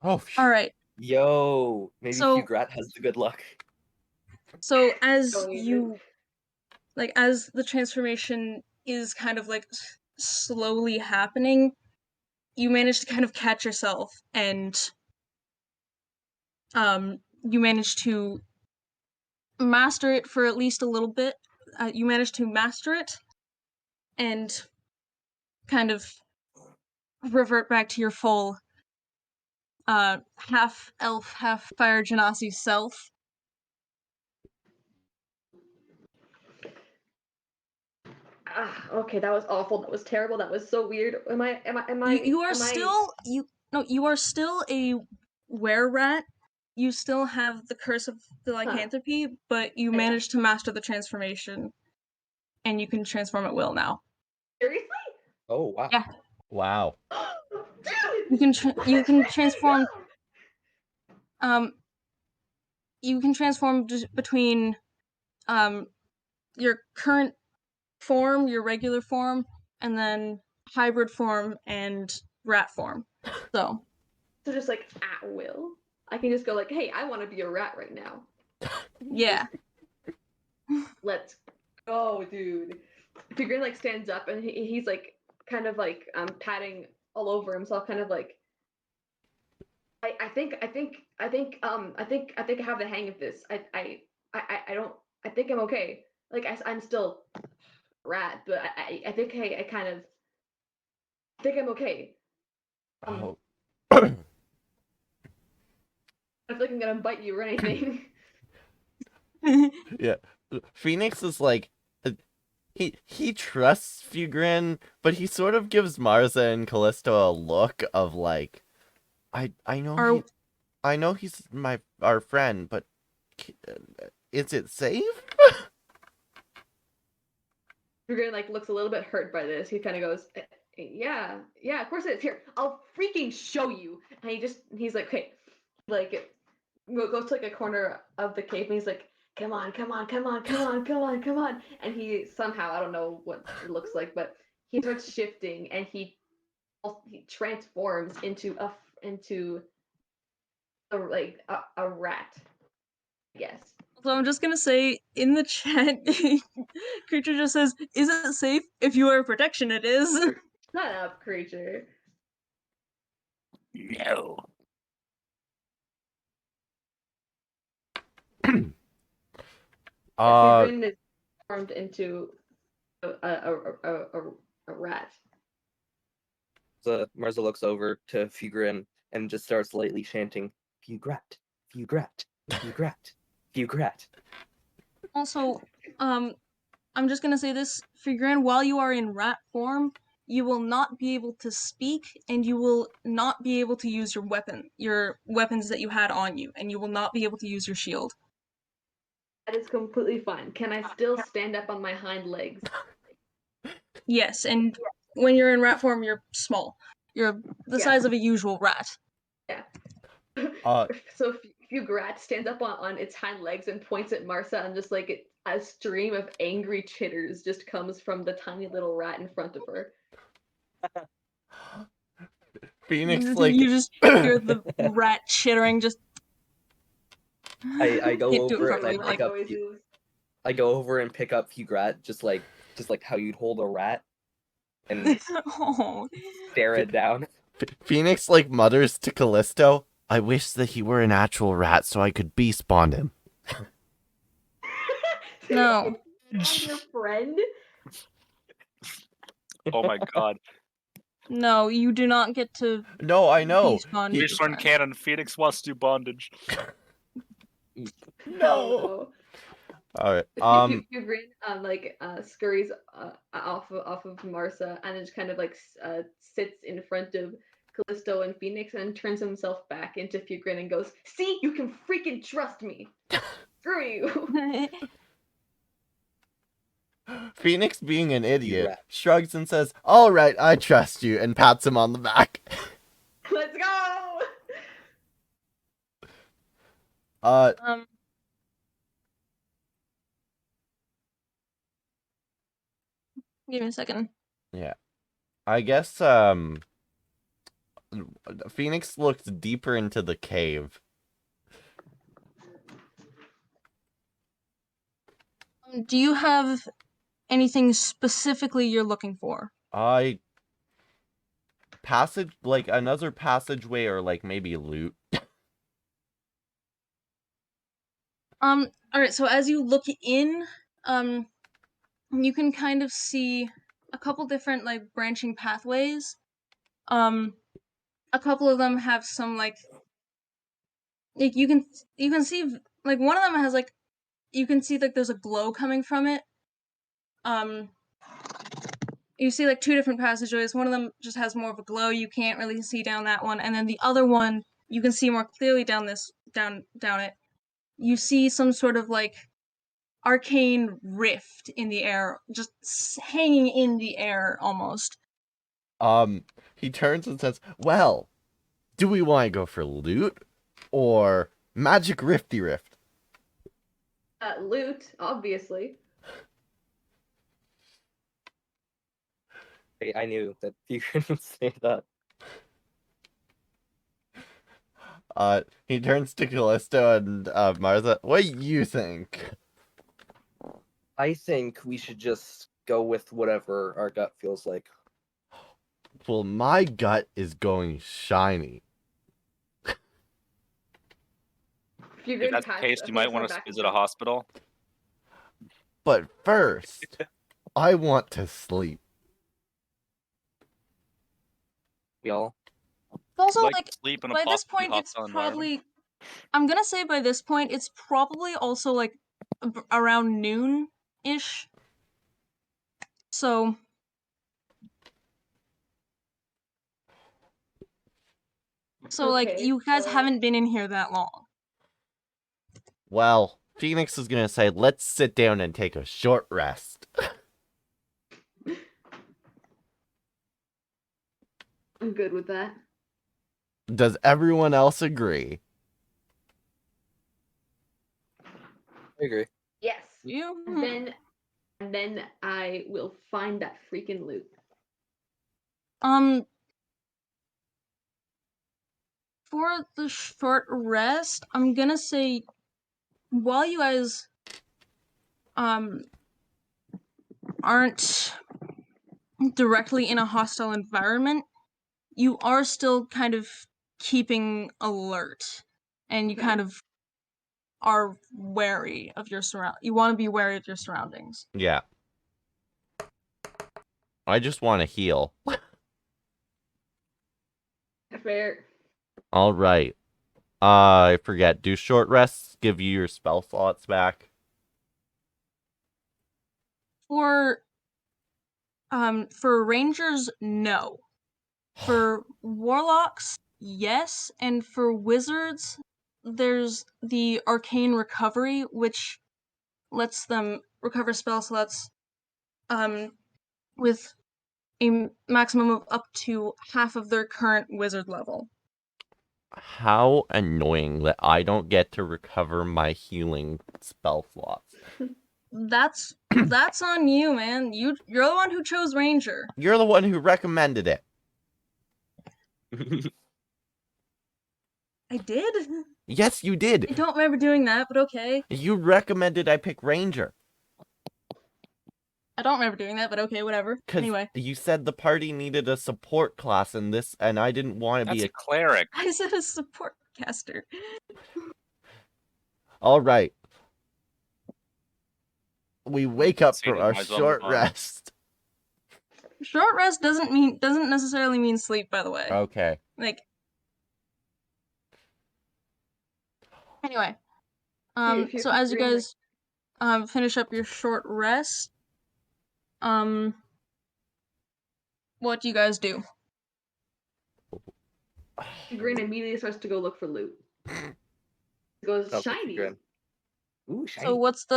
Oh, all right. Yo, maybe Fugrat has the good luck. So as you like as the transformation is kind of like slowly happening, you manage to kind of catch yourself, and you manage to master it for at least a little bit. You manage to master it and kind of revert back to your full half elf, half fire genasi self. Okay, that was awful. That was terrible. That was so weird. You are still a were-rat. You still have the curse of the lycanthropy, but you managed to master the transformation, and you can transform at will now. Seriously? Oh wow. Yeah. Wow. Dude! You can transform. You can transform between your current form, your regular form, and then hybrid form and rat form. So just like at will. I can just go like, hey, I want to be a rat right now. yeah. Let's go, dude. Tigrin like stands up and he's like kind of like patting all over himself, kind of like I think I have the hang of this. I don't I think I'm okay. Like I'm still rat, but I think I kind of think I'm okay. Oh. I feel like I'm gonna bite you or anything. Yeah. Phoenix is like he trusts Fugrin, but he sort of gives Marza and Callisto a look of like I know he's our friend, but is it safe? Fugrin like looks a little bit hurt by this. He kind of goes, yeah, of course it is. Here, I'll freaking show you. And he's like, okay, like goes to like a corner of the cave and he's like, come on, and he somehow, I don't know what it looks like, but he starts shifting and he transforms into a rat, I guess. So I'm just gonna say in the chat, Creature just says, "Is it safe? If you wear protection, it is." Shut up, Creature. No. Fugrin is formed into a rat. So Marza looks over to Fugrin and just starts lightly chanting, Fugrat, Fugrat, Fugrat, Fugrat. Also, I'm just gonna say this, Figran, while you are in rat form, you will not be able to speak, and you will not be able to use your weapons that you had on you, and you will not be able to use your shield. That is completely fine. Can I still stand up on my hind legs? Yes, and when you're in rat form, you're small. You're the size of a usual rat. Yeah. So Fugrat stands up on its hind legs and points at Marsa, and just like a stream of angry chitters just comes from the tiny little rat in front of her. Phoenix like you just hear the rat chittering. Just I go over and I pick up. I go over and pick up Fugrat, just like how you'd hold a rat, and stare it down. Phoenix like mutters to Callisto, "I wish that he were an actual rat so I could bee spawn him." No. Your friend? Oh my god. No, you do not get to. No, I know. Beastborn canon. Phoenix wants to do bondage. No. All right. Fugrin scurries off of Marsa and just kind of like sits in front of Callisto and Phoenix and turns himself back into Fugrin and goes, "See, you can freaking trust me. Screw you." Phoenix, being an idiot, shrugs and says, "All right, I trust you," and pats him on the back. Let's go. Give me a second. Yeah. I guess Phoenix looks deeper into the cave. Do you have anything specifically you're looking for? Passage, like another passageway, or like maybe loot. All right. So as you look in, you can kind of see a couple different like branching pathways. A couple of them have some like you can see like one of them has like you can see like there's a glow coming from it. You see like two different passageways. One of them just has more of a glow. You can't really see down that one, and then the other one you can see more clearly down it. You see some sort of like arcane rift in the air, just hanging in the air almost. He turns and says, "Well, do we want to go for loot or magic rifty rift?" Loot, obviously. I knew that you couldn't say that. He turns to Callisto and Martha. What do you think? I think we should just go with whatever our gut feels like. Well, my gut is going shiny. If that's the case, you might want to visit a hospital. But first, I want to sleep. We all. Also, like sleep in a by this possibly point, it's hostile probably. I'm gonna say by this point, it's probably also like around noon-ish. So. So, like, Okay, you guys so- haven't been in here that long. Well, Phoenix is gonna say, let's sit down and take a short rest. I'm good with that. Does everyone else agree? I agree. Yes. You. And then I will find that freaking loot. For the short rest, I'm gonna say, while you guys, aren't directly in a hostile environment, you are still kind of keeping alert, and you kind of are wary of your you want to be wary of your surroundings. Yeah. I just want to heal. Fair. All right. I forget. Do short rests give you your spell slots back? For rangers, no. For warlocks, yes, and for wizards, there's the arcane recovery, which lets them recover spell slots with a maximum of up to half of their current wizard level. How annoying that I don't get to recover my healing spell slots. That's on you, man. You're the one who chose ranger. You're the one who recommended it. I did? Yes, you did. I don't remember doing that, but okay. You recommended I pick ranger. I don't remember doing that, but okay, whatever. Anyway. You said the party needed a support class in this, and I didn't want to be a cleric. I said a support caster. All right. We wake up from our short rest. Short rest doesn't necessarily mean sleep, by the way. Okay. Like. Anyway. So as you guys finish up your short rest, what do you guys do? Green immediately starts to go look for loot. It goes shiny. Ooh, shiny. So what's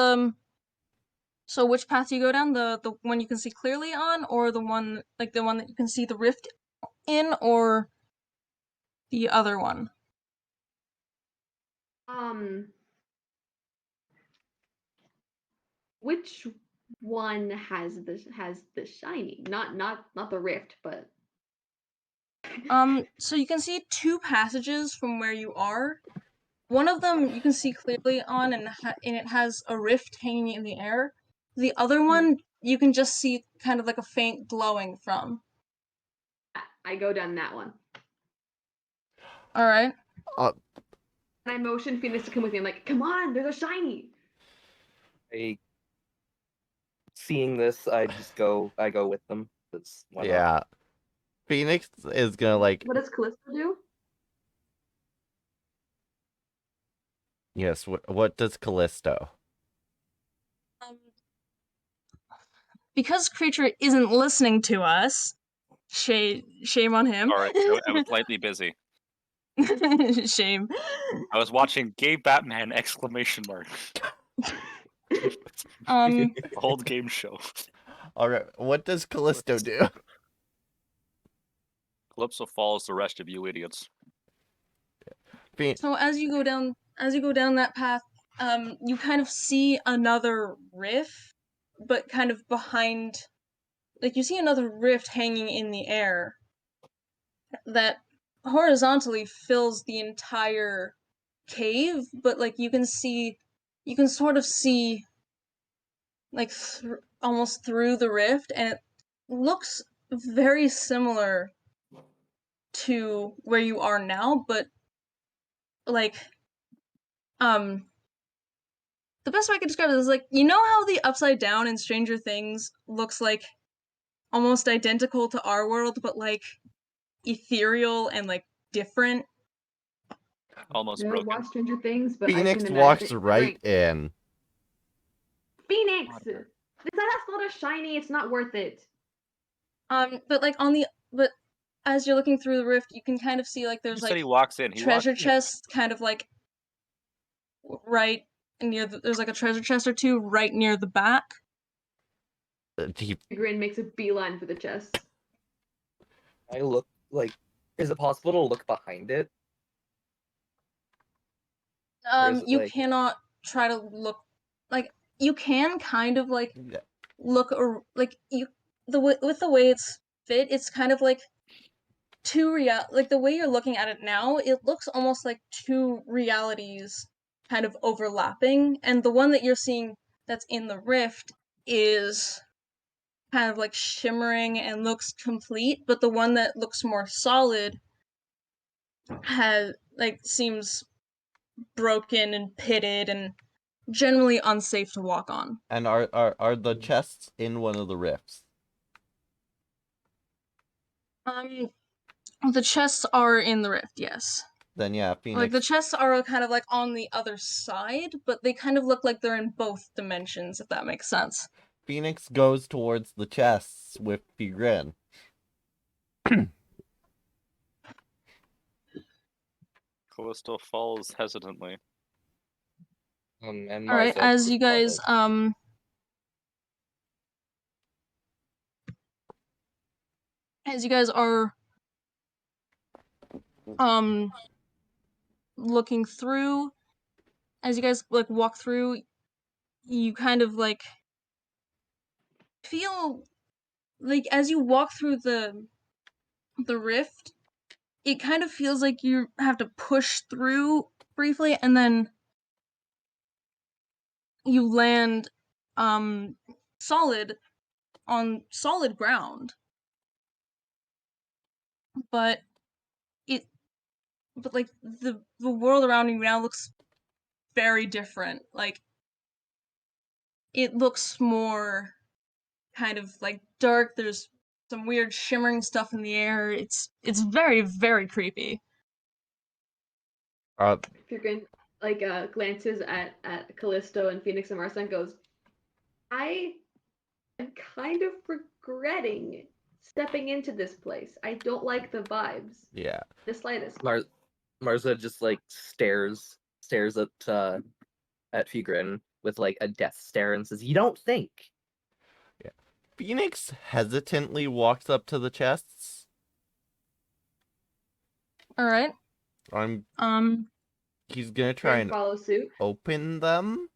so which path do you go down? The one you can see clearly on, or the one that you can see the rift in, or the other one? Which one has the shiny? Not the rift, but So you can see two passages from where you are. One of them you can see clearly on, and it has a rift hanging in the air. The other one you can just see kind of like a faint glowing from. I go down that one. All right. Uh, And I motion Phoenix to come with me. I'm like, come on, there's a shiny. Seeing this, I go with them. Why not? yeah. Phoenix is gonna like. What does Callisto do? Yes. What does Callisto? Because creature isn't listening to us, shame on him. All right, I was slightly busy. Shame. I was watching Gay Batman! Exclamation mark. Old game show. All right. What does Callisto do? Calypso follows the rest of you idiots. So as you go down that path, you kind of see another rift, but kind of behind, like you see another rift hanging in the air that horizontally fills the entire cave, but like you can sort of see like almost through the rift, and it looks very similar to where you are now, but like the best way I could describe it is like, you know how the Upside Down in Stranger Things looks like almost identical to our world, but like ethereal and like different? Almost Never broken. watched Stranger Things, but Phoenix I can walks imagine. right in. Phoenix! That's not a shiny, it's not worth it. But like but as you're looking through the rift, you can kind of see like there's He said like he walks in. He treasure walks in. chests kind of like right near there's like a treasure chest or two right near the back. Grin makes a beeline for the chest. I look like, is it possible to look behind it? You cannot try to look, like you can kind of like look, or like with the way it's fit, it's kind of like like the way you're looking at it now, it looks almost like two realities kind of overlapping, and the one that you're seeing that's in the rift is kind of like shimmering and looks complete, but the one that looks more solid seems broken and pitted and generally unsafe to walk on. And are the chests in one of the rifts? The chests are in the rift, yes. Then yeah, Phoenix. Like the chests are kind of like on the other side, but they kind of look like they're in both dimensions, if that makes sense. Phoenix goes towards the chests with the grin. Callisto follows hesitantly. And Alright, as you guys are looking through, as you guys like walk through, you kind of like feel like as you walk through the rift, it kind of feels like you have to push through briefly, and then you land solid on solid ground. But like the world around you now looks very different. Like it looks more kind of like dark. There's some weird shimmering stuff in the air. It's very, very creepy. Figrin like glances at Callisto and Phoenix and Marsa and goes, I am kind of regretting stepping into this place. I don't like the vibes. Yeah. The slightest. Marza just like stares at Figrin with like a death stare and says, "You don't think?" Yeah. Phoenix hesitantly walks up to the chests. All right. He's gonna try and follow suit. Open them.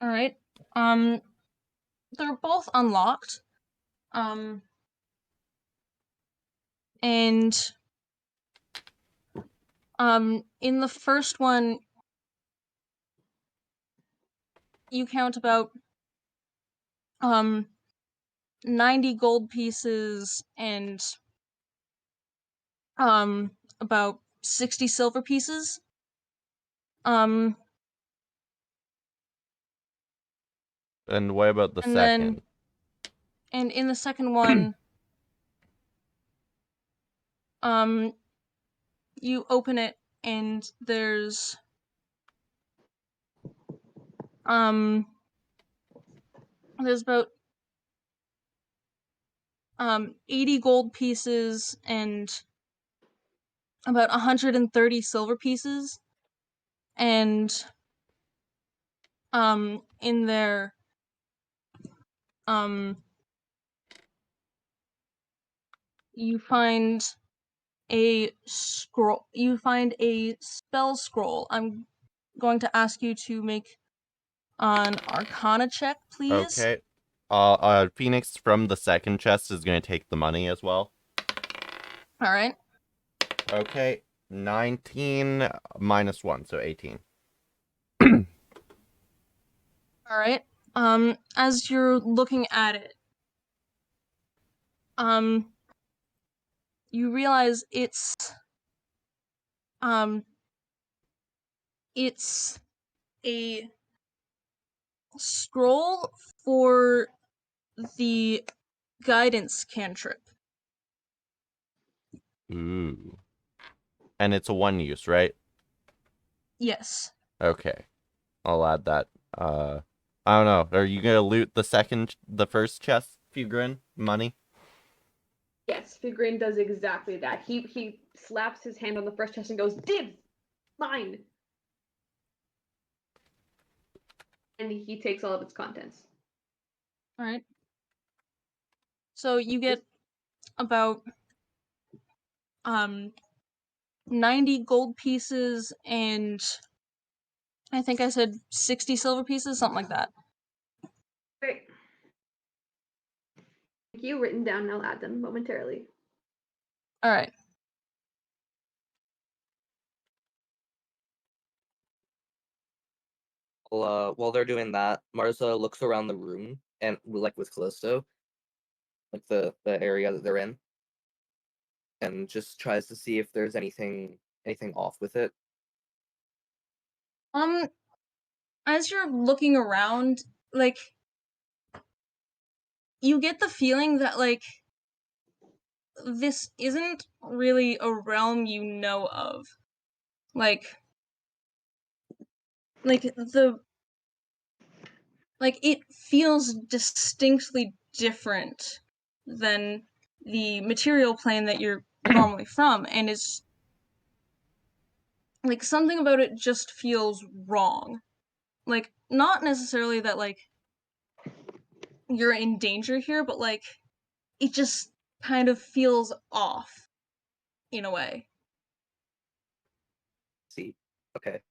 All right. They're both unlocked. And in the first one, you count about 90 gold pieces and about 60 silver pieces. And what about the second? And in the second one, you open it and there's about 80 gold pieces and about 130 silver pieces, and in there you find a scroll. You find a spell scroll. I'm going to ask you to make an Arcana check, please. Okay. Phoenix from the second chest is going to take the money as well. All right. Okay. 19 minus 1, so 18. All right. As you're looking at it, you realize it's a scroll for the guidance cantrip. Ooh. And it's a one use, right? Yes. Okay. I'll add that. I don't know. Are you gonna loot the first chest, Fugrin? Money? Yes, Figrin does exactly that. He slaps his hand on the first chest and goes, "Dibs! Mine!" And he takes all of its contents. All right. So you get about 90 gold pieces and I think I said 60 silver pieces, something like that. Great. Thank you. Written down, and I'll add them momentarily. All right. While they're doing that, Marza looks around the room and like with Callisto, like the area that they're in, and just tries to see if there's anything off with it. As you're looking around, like you get the feeling that like this isn't really a realm you know of. Like it feels distinctly different than the material plane that you're normally from, and it's like something about it just feels wrong. Like not necessarily that like you're in danger here, but like it just kind of feels off in a way. See, okay.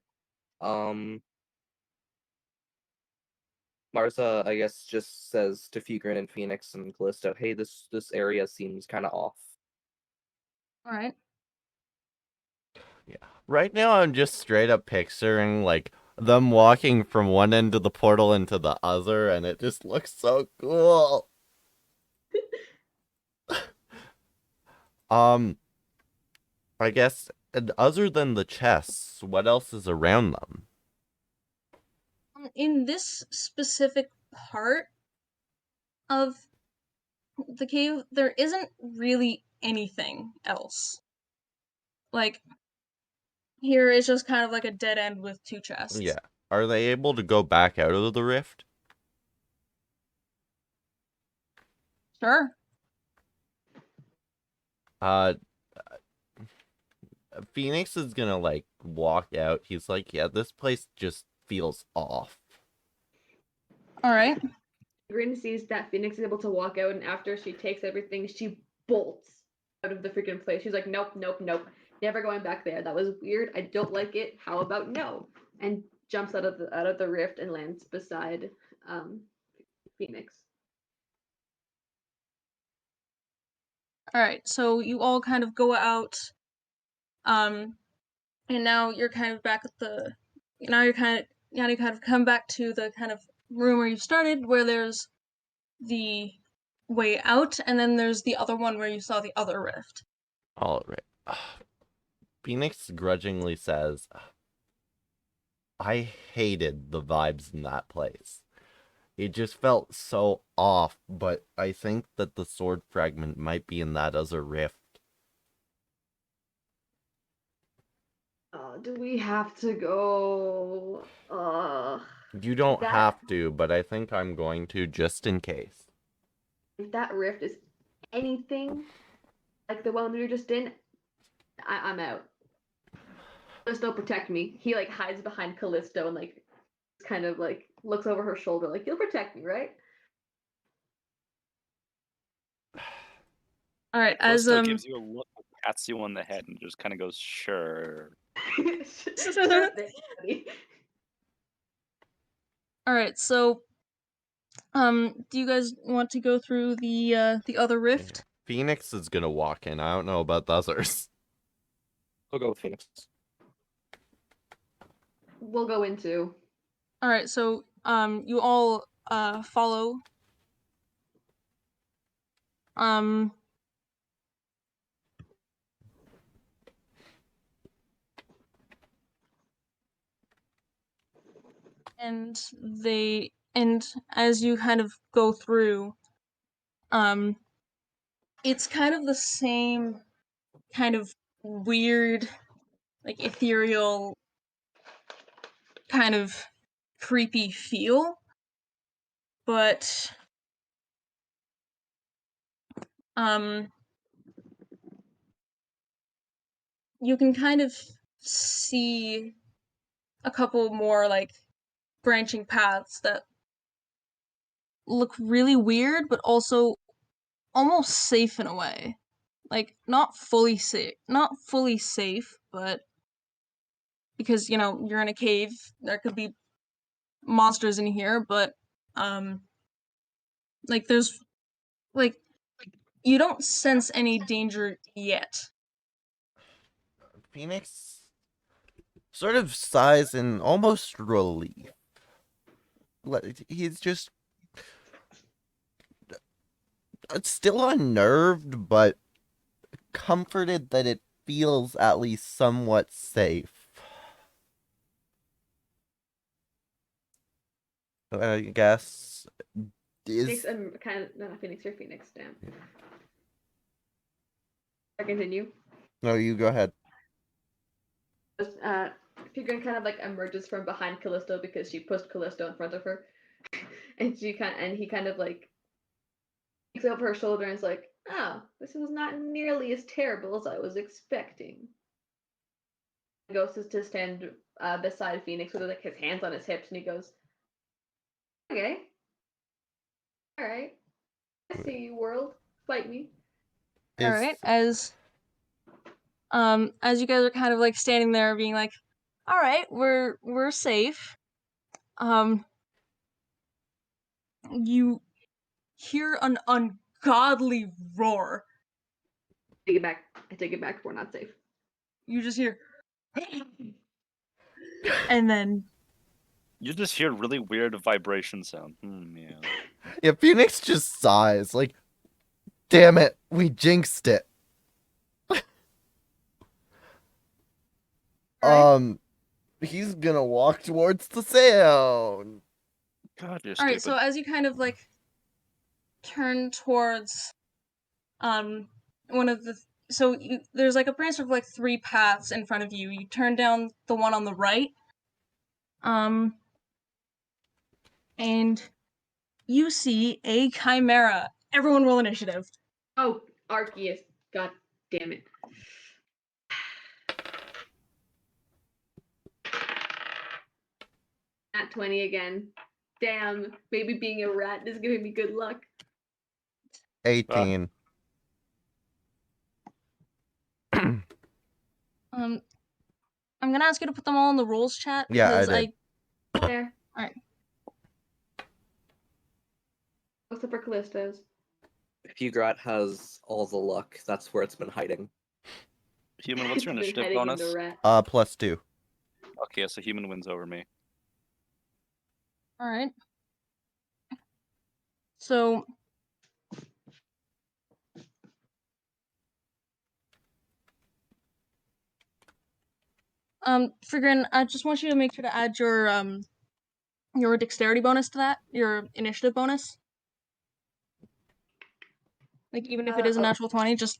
Martha, I guess, just says to Fugrin and Phoenix and Callisto, "Hey, this area seems kind of off." All right. Yeah. Right now, I'm just straight up picturing like them walking from one end of the portal into the other, and it just looks so cool. I guess, and other than the chests, what else is around them? In this specific part of the cave, there isn't really anything else. Like, here is just kind of like a dead end with two chests. Yeah. Are they able to go back out of the rift? Sure. Phoenix is gonna like walk out. He's like, yeah, this place just feels off. All right. Grin sees that Phoenix is able to walk out, and after she takes everything, she bolts out of the freaking place. She's like, "Nope, nope, nope. Never going back there. That was weird. I don't like it. How about no?" And jumps out of the rift and lands beside Phoenix. All right. So you all kind of go out, and now you're kind of back at the. Now you're kind of you kind of come back to the kind of room where you started, where there's the way out, and then there's the other one where you saw the other rift. All right. Phoenix grudgingly says, I hated the vibes in that place. It just felt so off, but I think that the sword fragment might be in that other rift. Do we have to go? You don't have to, but I think I'm going to just in case. If that rift is anything like the one we were just in, I'm out. Callisto, protect me. He like hides behind Callisto and like kind of like looks over her shoulder, like you'll protect me, right? All right, Callisto gives you a look, pats you on the head, and just kind of goes, "Sure." All right, so do you guys want to go through the other rift? Phoenix is gonna walk in. I don't know about the others. We'll go with Phoenix. We'll go into. All right, so you all follow. And as you kind of go through, it's kind of the same kind of weird, like ethereal, kind of creepy feel, but you can kind of see a couple more like branching paths that look really weird, but also almost safe in a way. Like not fully safe, but because you're in a cave, there could be monsters in here, but like there's like you don't sense any danger yet. Phoenix sort of sighs in almost relief. He's just still unnerved, but comforted that it feels at least somewhat safe. I guess Phoenix, kind of not Phoenix or Phoenix. Damn. I continue. No, you go ahead. Figure kind of like emerges from behind Callisto because she pushed Callisto in front of her, and he kind of like looks over her shoulder and is like, "Oh, this was not nearly as terrible as I was expecting." He goes to stand beside Phoenix with like his hands on his hips, and he goes, "Okay, all right, I see you, world. Fight me." All right, as you guys are kind of like standing there being like, all right, we're safe. You hear an ungodly roar. I take it back. We're not safe. You just hear, and then you just hear really weird vibration sound. Yeah. Yeah, Phoenix just sighs like, damn it, we jinxed it. He's gonna walk towards the sound. God, you're all stupid. right, so as you kind of like turn towards one of the there's like a branch of like 3 paths in front of you. You turn down the one on the right, and you see a chimera. Everyone roll initiative. Oh, Arceus. God damn it. At 20 again. Damn, maybe being a rat is giving me good luck. 18. I'm gonna ask you to put them all in the rules chat Yeah, because I did. There. Alright. What's up for Callisto's? Pugrat has all the luck. That's where it's been hiding. Human, what's your It's been initiative heading bonus? into rat. +2. Okay, so human wins over me. All right. So, Frigrin, I just want you to make sure to add your dexterity bonus to that, your initiative bonus. Like, even if it is a natural 20, just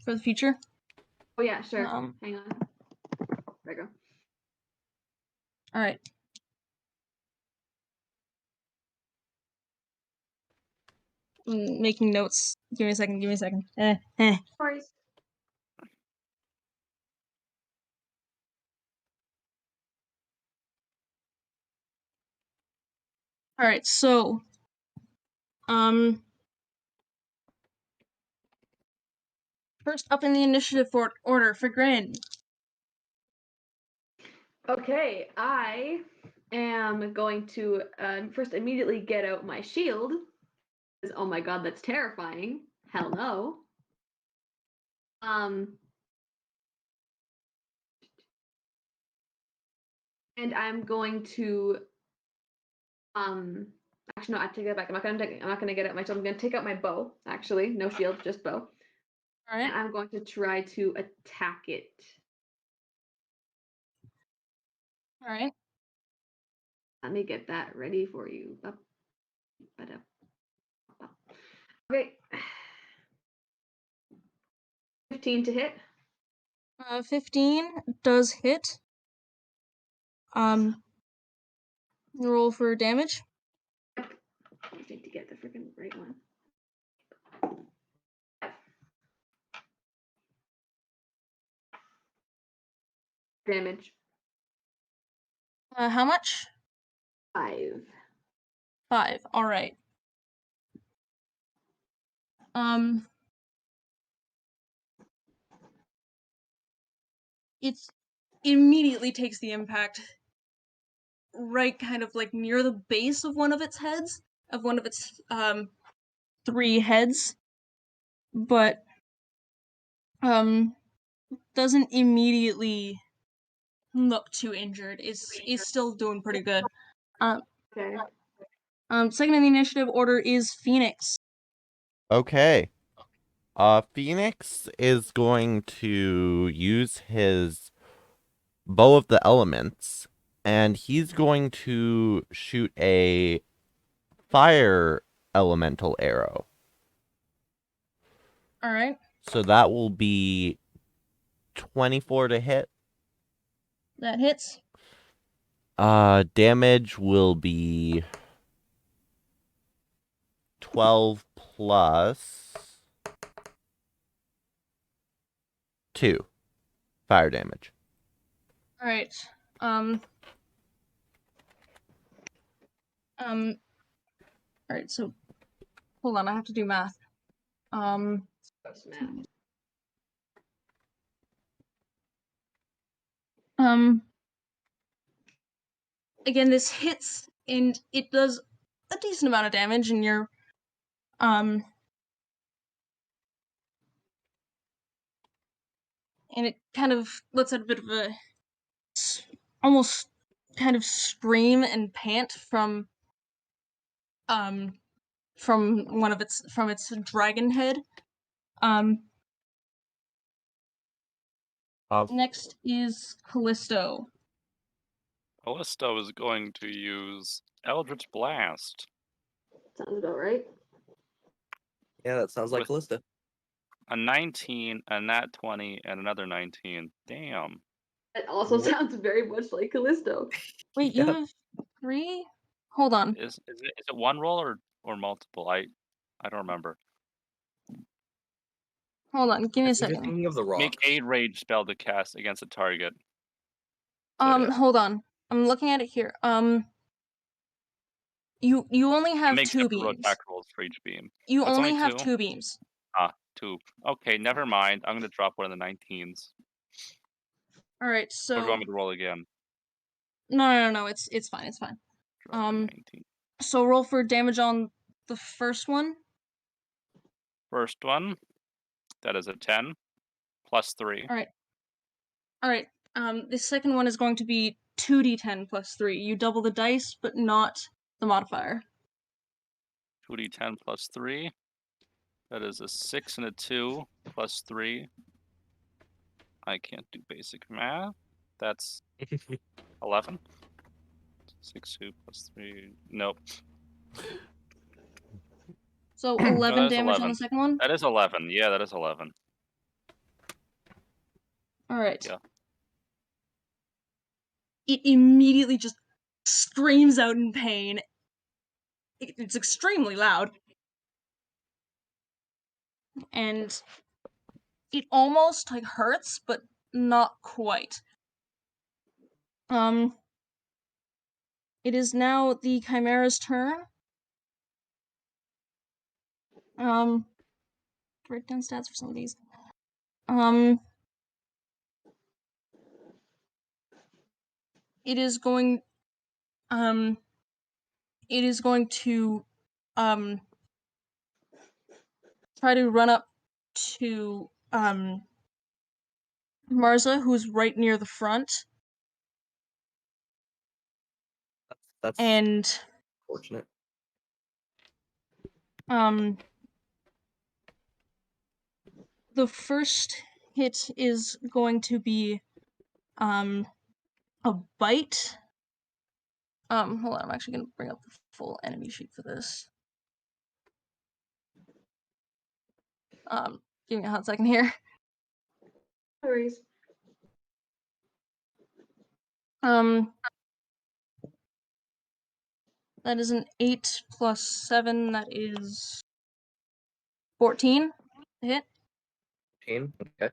for the future. Oh yeah, sure. Hang on. There you go. All right. Making notes. Give me a second. Sorry. All right, so, first up in the initiative order for Grin. Okay, I am going to first immediately get out my shield. Because, oh my god, that's terrifying. Hell no. And I'm going to actually no, I take that back. I'm not gonna get out my shield. I'm gonna take out my bow. Actually, no shield, just bow. All right. And I'm going to try to attack it. All right. Let me get that ready for you. Okay. 15 to hit. 15 does hit. Roll for damage. I need to get the freaking right one. Damage. How much? 5. 5. All right. It immediately takes the impact right kind of like near the base of one of its heads, of one of its 3 heads, but doesn't immediately look too injured. Is still doing pretty good. Okay. Second in the initiative order is Phoenix. Okay. Phoenix is going to use his bow of the elements, and he's going to shoot a fire elemental arrow. All right. So that will be 24 to hit. That hits. Damage will be 12 plus 2 fire damage. All right. All right. So, hold on. I have to do math. That's math. Again, this hits and it does a decent amount of damage, and you're and it kind of lets out a bit of a almost kind of scream and pant from its dragon head. Next is Callisto. Callisto is going to use Eldritch Blast. Sounds about right. Yeah, that sounds like With- Callisto. A 19, a nat 20, and another 19. Damn. It also sounds very much like Callisto. Wait, you have 3? Hold on. Is it one roll or multiple? I don't remember. Hold on. Give me I a think you're second. thinking of the rock. Make a rage spell to cast against a target. Hold on. I'm looking at it here. You only have Make 2 separate beams. attack rolls for each beam. You It's only only have 2? 2 beams. 2. Okay, never mind. I'm gonna drop one of the 19s. All right. Or do So you want me to roll again? no. It's fine. It's fine. Drop the 19. So roll for damage on the first one. First one, that is a 10 plus 3. All right. The second one is going to be 2d10 plus 3. You double the dice, but not the modifier. 2d10 plus 3. That is a 6 and a 2 plus 3. I can't do basic math. That's 11. 6, 2 plus 3. Nope. So No, 11 that is damage 11. on the second one? That is 11. Yeah, that is 11. Alright. Yeah. It immediately just screams out in pain. It's extremely loud. And it almost like hurts, but not quite. It is now the Chimera's turn. Break down stats for some of these. It is going to try to run up to Marza, who's right near the front. That's and fortunate. The first hit is going to be a bite. Hold on, I'm actually gonna bring up the full enemy sheet for this. Give me a hot second here. No worries. That is an 8 plus 7, that is 14 to hit. 14? Okay.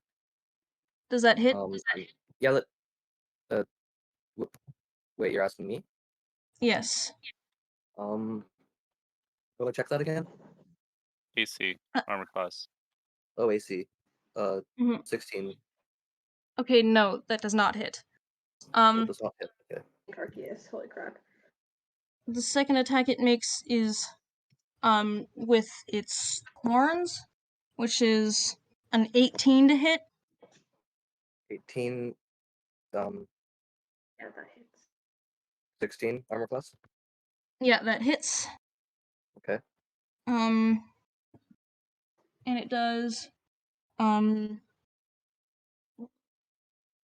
Does that hit? Yeah, wait, you're asking me? Yes. Go check that again. AC, armor class. Oh, AC. Mhm. 16. Okay, no, that does not hit. It does not hit. Okay. Arceus, holy crap. The second attack it makes is with its horns, which is an 18 to hit. 18. Yeah, that hits. 16 armor class. Yeah, that hits. Okay. And it does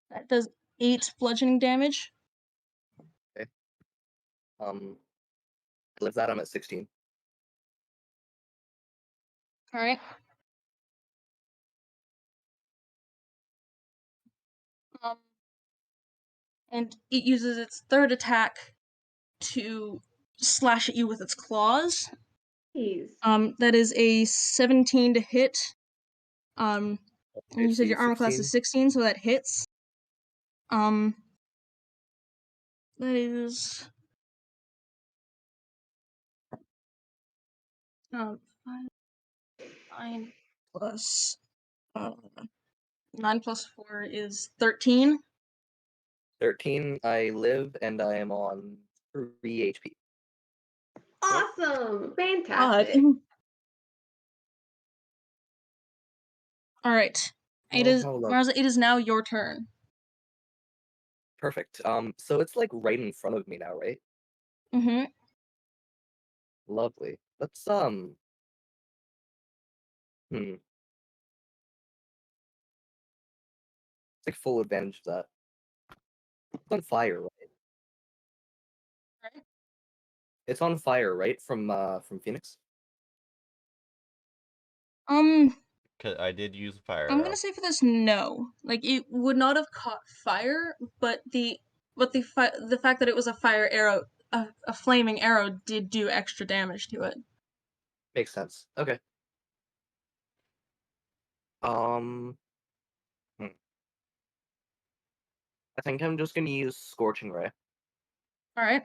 that does 8 bludgeoning damage. Okay. Live that. I'm at 16. All right. And it uses its third attack to slash at you with its claws. Jeez. That is a 17 to hit. And you said AC your armor class 16. is 16, so that hits. That is 5, 9 plus 9 plus 4 is 13. 13. I live and I am on 3 HP. Awesome! Fantastic. All right. It is Marza, it is now your turn. Perfect. So it's like right in front of me now, right? Mm-hmm. Lovely. Let's take full advantage of that. It's on fire, right? Right. It's on fire, right? From Phoenix? I did use a fire I'm arrow. gonna say for this, no. Like, it would not have caught fire, but the fact that it was a fire arrow, a flaming arrow, did do extra damage to it. Makes sense. Okay. I think I'm just gonna use Scorching Ray. All right.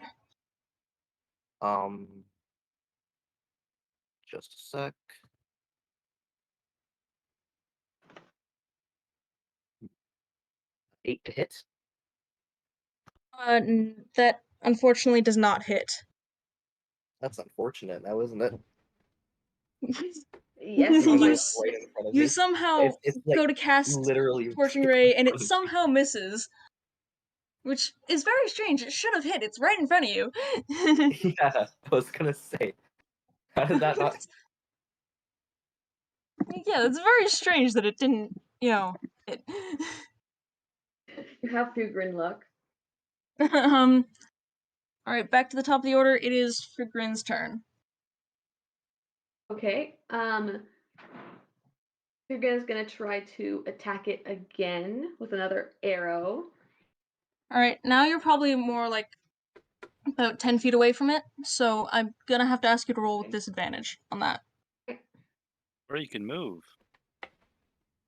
Just a sec. Eight to hit. That unfortunately does not hit. That's unfortunate now, isn't it? Yes, you, right in front of you me. somehow It's like go to cast literally Scorching Ray, and it somehow misses. which is very strange. It should have hit. It's right in front of you. Yeah, I was gonna say. How did that not? Yeah, it's very strange that it didn't, hit. You have Fugrin luck. Alright, back to the top of the order. It is Figrin's turn. Okay. Fugrin's gonna try to attack it again with another arrow. Alright, now you're probably more like about 10 feet away from it, so I'm gonna have to ask you to roll with disadvantage on that. Or you can move.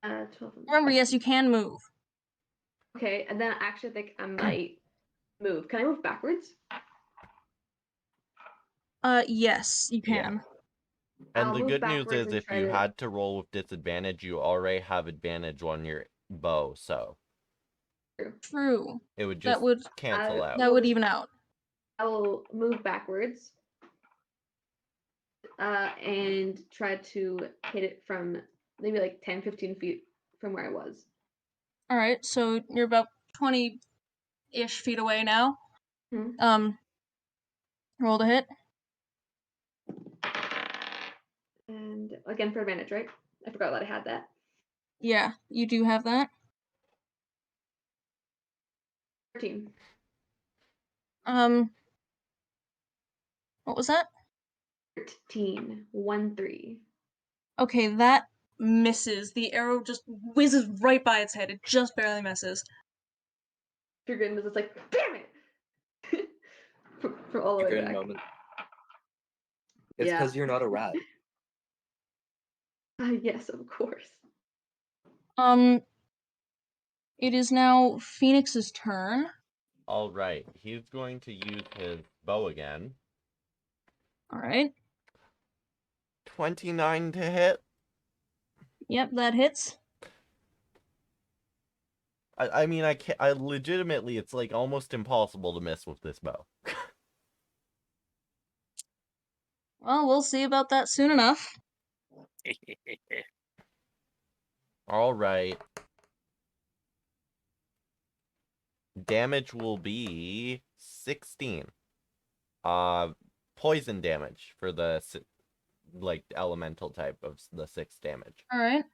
12. Remember, yes, you can move. Okay, and then I actually think I might move. Can I move backwards? Yes, you can. And I'll the move good news backwards is and if try you to- had to roll with disadvantage, you already have advantage on your bow, so True. it would That just would cancel out. that would even out. I will move backwards and try to hit it from maybe like 10, 15 feet from where I was. Alright, so you're about 20-ish feet away now. Roll to hit. And again for advantage, right? I forgot that I had that. Yeah, you do have that. 13. What was that? 13. 1-3. Okay, that misses. The arrow just whizzes right by its head. It just barely misses. Fugrin was just like, damn it! from all the way Figrin back. moment. It's because you're not a rat. Yes, of course. It is now Phoenix's turn. Alright, he's going to use his bow again. Alright. 29 to hit. Yep, that hits. I mean, I legitimately, it's like almost impossible to miss with this bow. Well, we'll see about that soon enough. Alright. Damage will be 16. Poison damage for the, like, elemental type of the 6 damage. Alright.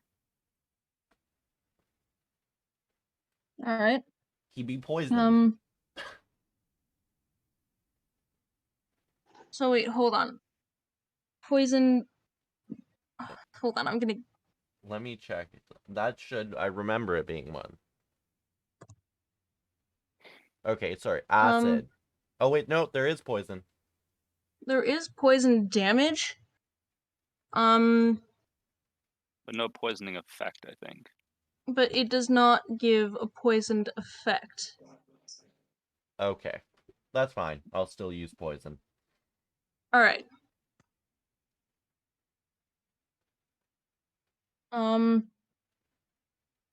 Alright. He be poisoned. So wait, hold on. Poison... Hold on, I'm gonna... Let me check. That should... I remember it being one. Okay, sorry. Acid. Oh, wait, no, there is poison. There is poison damage. But no poisoning effect, I think. But it does not give a poisoned effect. Okay. That's fine. I'll still use poison. Alright.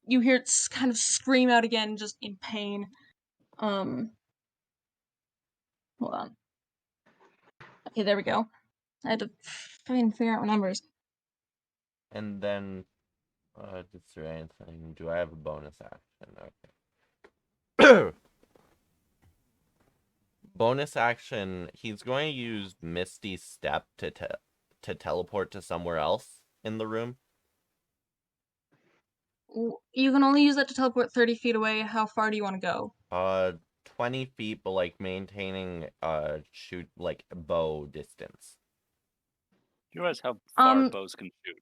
You hear it kind of scream out again, just in pain. Hold on. Okay, there we go. I had to fucking figure out my numbers. And then, is there anything? Do I have a bonus action? Okay. Bonus action, he's going to use Misty Step to teleport to somewhere else in the room. You can only use that to teleport 30 feet away. How far do you want to go? 20 feet, but like maintaining shoot like bow distance. You realize how far bows can shoot?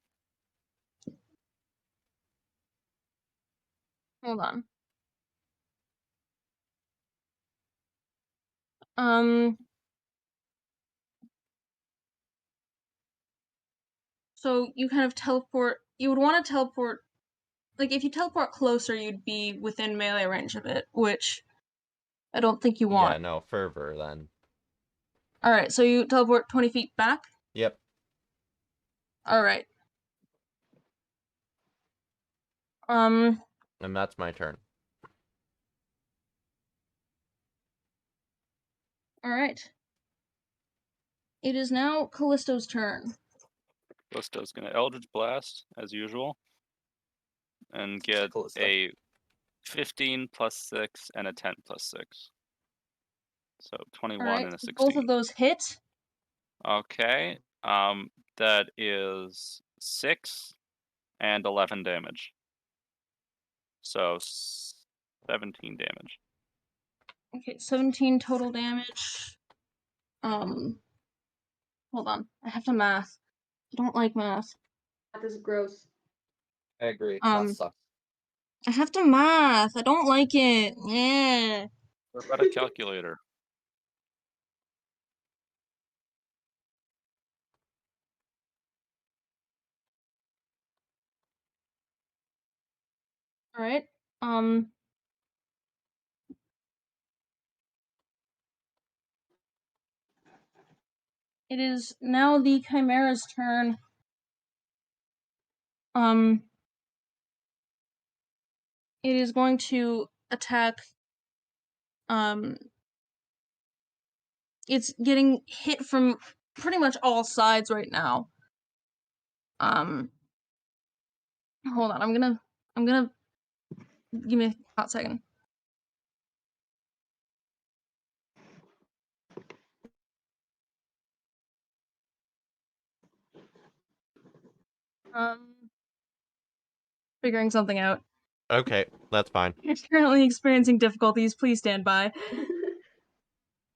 Hold on. So you kind of teleport. You would want to teleport. Like, if you teleport closer, you'd be within melee range of it, which I don't think you want. Yeah, no, fervor then. Alright, so you teleport 20 feet back? Yep. Alright. And that's my turn. Alright. It is now Callisto's turn. Callisto's gonna Eldritch Blast, as usual. And get Callisto. a 15 plus 6 and a 10 plus 6. So 21 All right, and a 16. both of those hit. Okay. That is 6 and 11 damage. So 17 damage. Okay, 17 total damage. Hold on. I have to math. I don't like math. That is gross. I agree. Math sucks. I have to math. I don't like it. Yeah. What about a calculator? All right. It is now the Chimera's turn. It is going to attack. It's getting hit from pretty much all sides right now. Hold on. I'm gonna give me a hot second. Figuring something out. Okay, that's fine. You're currently experiencing difficulties. Please stand by.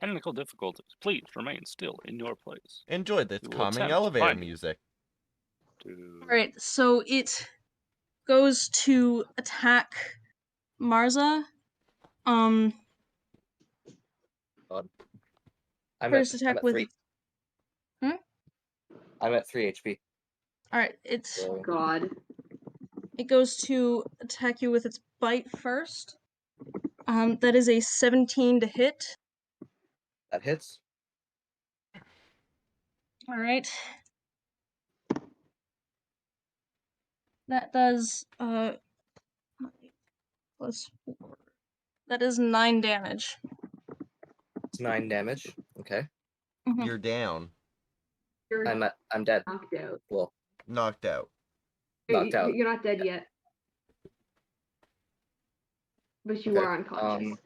Technical difficulties. Please remain still in your place. Enjoy this We will calming attempt to elevator find you. music. Alright, so it goes to attack Marza. God. First attack with 3. Hmm? I'm at 3 HP. Alright, it's So God. it goes to attack you with its bite first. That is a 17 to hit. that hits. Alright. That does plus 4. That is 9 damage. It's 9 damage. Okay. Mhm. You're down. You're I'm dead. knocked out. Well, Knocked out. knocked out. You're not dead yet. But you Okay, are unconscious.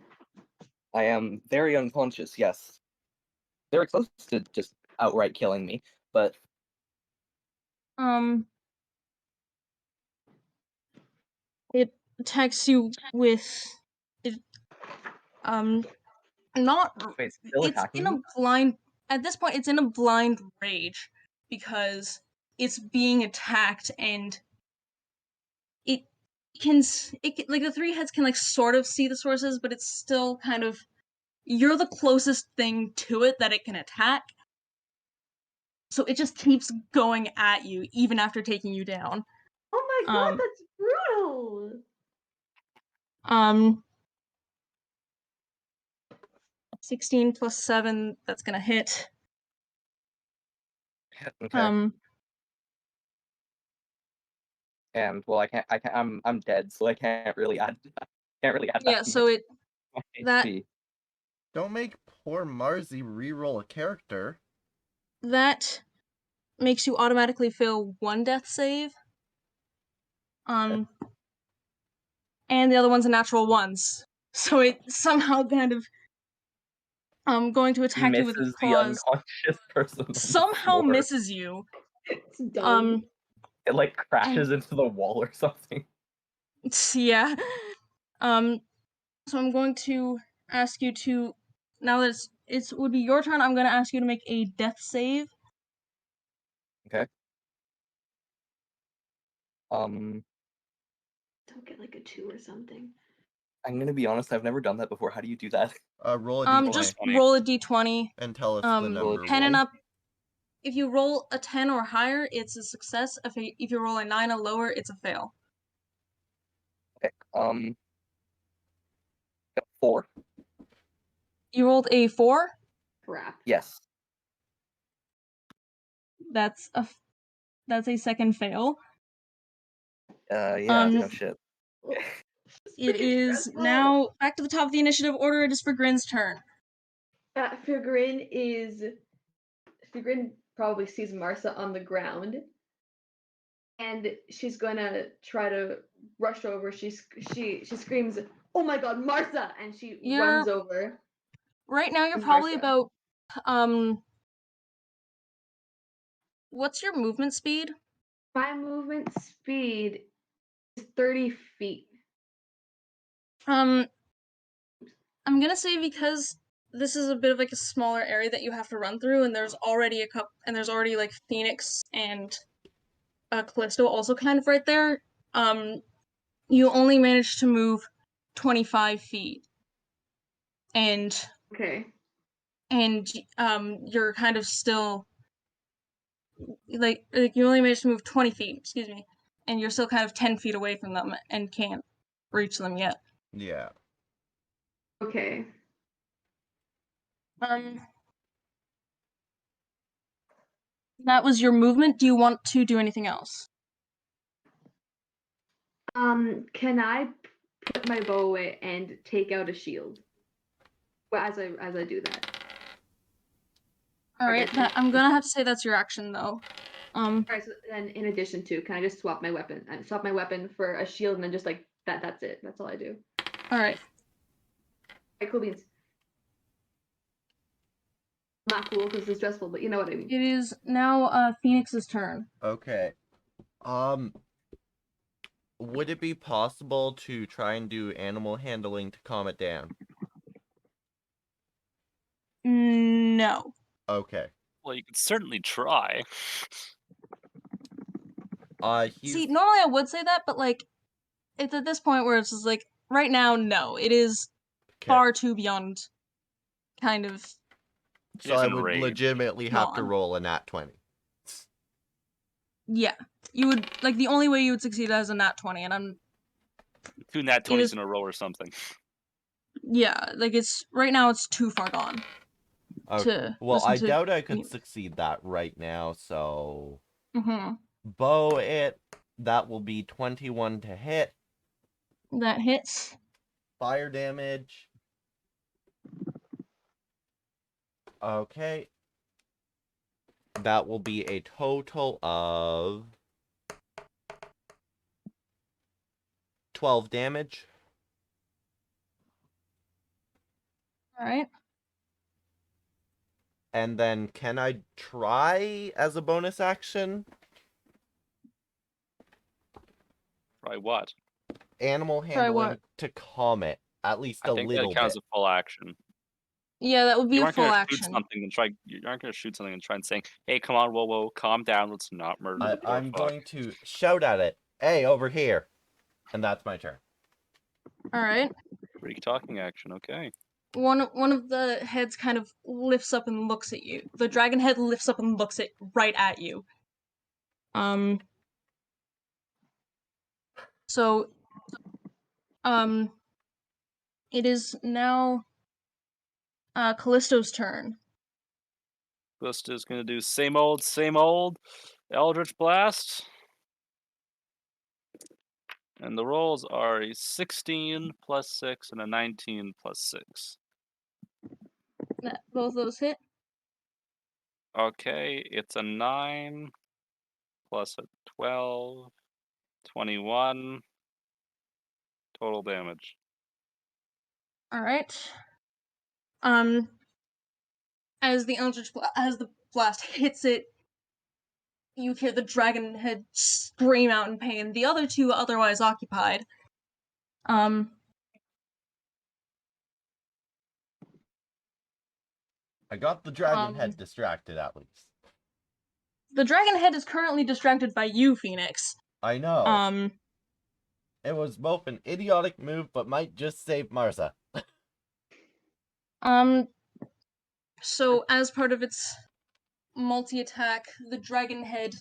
I am very unconscious, yes. Very close to just outright killing me, but it attacks you with it not wait, still it's attacking in a me? blind at this point it's in a blind rage because it's being attacked and it like the three heads can like sort of see the sources, but it's still kind of you're the closest thing to it that it can attack. So it just keeps going at you even after taking you down. Oh my god, that's brutal! 16 plus 7, that's gonna hit. Okay. And well, I'm dead, so I can't really add Yeah, that so much that HP. Don't make poor Marzi re-roll a character. that makes you automatically fail 1 death save. And the other one's a natural 1s. So it somehow kind of going to attack you with its Misses the claws. unconscious person on the Somehow floor. misses you. It's done. It like crashes into the wall or something. Yeah. So I'm going to ask you to now that it would be your turn, I'm going to ask you to make a death save. Okay. Don't get like a 2 or something. I'm gonna be honest, I've never done that before. How do you do that? Roll a d20 Just roll a d20. and tell us the number. 10 and rolled. up. If you roll a 10 or higher, it's a success. If you roll a 9 or lower, it's a fail. Okay. 4. You rolled a 4? Crap. Yes. That's a second fail. Yeah, no shit. It is now back to the top of the initiative order. It is for Grin's turn. Figrin probably sees Marsa on the ground and she's gonna try to rush over. She screams, "Oh my God, Martha!" and she runs over. Right now, you're probably about What's your movement speed? My movement speed is 30 feet. I'm gonna say because this is a bit of like a smaller area that you have to run through, and there's already like Phoenix and Callisto also kind of right there. You only managed to move 25 feet, and Okay. And you're kind of still like you only managed to move 20 feet, excuse me, and you're still kind of 10 feet away from them and can't reach them yet. Yeah. Okay. That was your movement. Do you want to do anything else? Can I put my bow away and take out a shield? Well, as I do that. All right, I'm gonna have to say that's your action though. All right, so then in addition to, can I just swap my weapon? And swap my weapon for a shield, and then just like that. That's it. That's all I do. All right. Alright, cool beans. Not cool because it's stressful, but you know what I mean. It is now Phoenix's turn. Okay. Would it be possible to try and do animal handling to calm it down? No. Okay. Well, you could certainly try. See, normally I would say that, but like, it's at this point where it's just like, right now, no. It is far too beyond kind of. So I would legitimately have to roll a nat 20. Yeah. You would, like, the only way you would succeed is a nat 20, and I'm. 2 nat 20s in a row or something. Yeah, like, right now it's too far gone. Okay. Well, I doubt I could succeed that right now, so. Bow it. That will be 21 to hit. That hits. Fire damage. Okay. That will be a total of 12 damage. Alright. And then can I try as a bonus action? Try what? Animal handling to calm it. At least a little bit. I think that counts as full action. Yeah, that would be a full action. You aren't going to shoot something and try and say, hey, come on, whoa, calm down, let's not murder the poor I'm going to shout at it. Hey, over here. And that's my turn. Alright. Freak talking action, okay. One of the heads kind of lifts up and looks at you. The dragon head lifts up and looks right at you. So, it is now Callisto's turn. Callisto's gonna do same old Eldritch Blast. And the rolls are a 16 plus 6 and a 19 plus 6. Both those hit. Okay, it's a 9 plus a 12, 21 total damage. Alright. As the blast hits it, you hear the dragon head scream out in pain. The other two otherwise occupied. I got the dragon head distracted at least. The dragon head is currently distracted by you, Phoenix. I know. It was both an idiotic move, but might just save Martha. So as part of its multi-attack, the dragon head,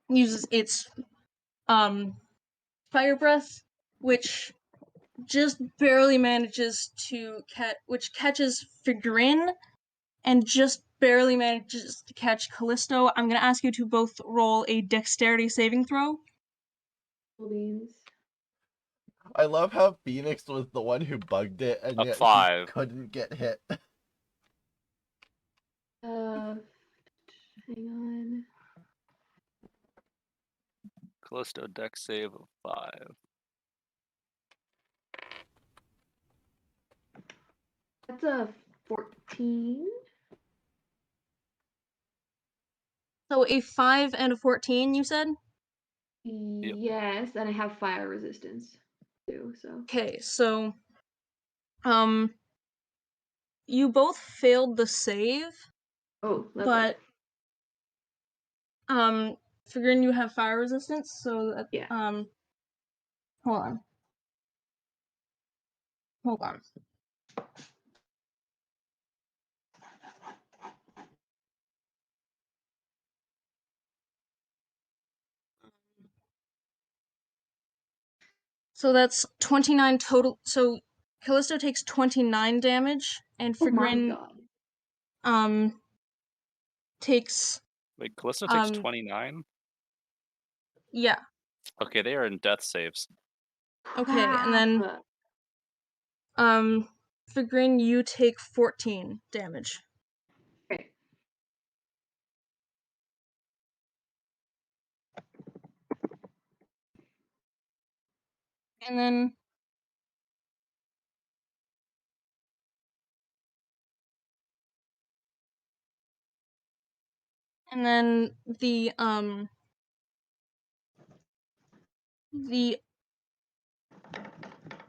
uses its, fire breath, which just barely manages to catches Figrin, and just barely manages to catch Callisto. I'm gonna ask you to both roll a dexterity saving throw. I love how Phoenix was the one who bugged it, and yet 5. She couldn't get hit. Hang on. Callisto dex save of 5. That's a 14. So a 5 and a 14, you said? Yep. Yes, and I have fire resistance too, so. Okay, so you both failed the save, Oh, lovely. but figuring you have fire resistance, so that Yeah. hold on. So that's 29 total. So Callisto takes 29 damage, and Oh my Figrin god. takes Wait, Callisto takes 29? yeah. Okay, they are in death saves. Okay, and then Figrin, you take 14 damage. Okay. And then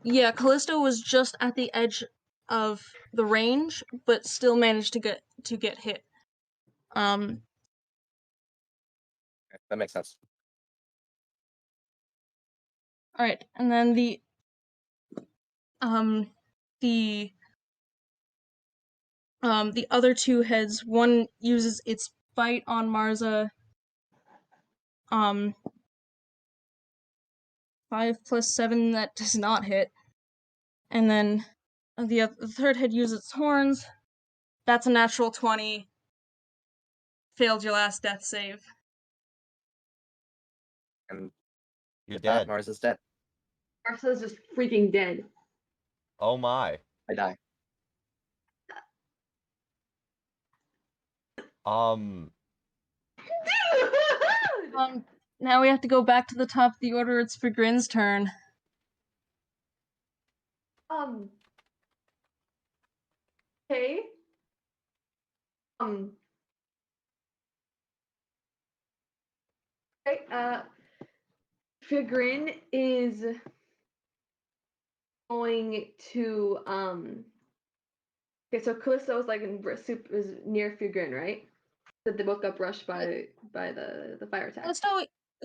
yeah, Callisto was just at the edge of the range, but still managed to get hit. That makes sense. All right, and then the other two heads. One uses its bite on Marza. 5 plus 7, that does not hit. And then the third head uses its horns. That's a natural 20. Failed your last death save. And You're with that, dead. Mars is dead. Marcella's just freaking dead. Oh my. I die. Now we have to go back to the top of the order. It's Figrin's turn. Okay. Okay, Figrin is going to okay, so Callisto is like is near Figrin, right? That they both got brushed by the fire attack.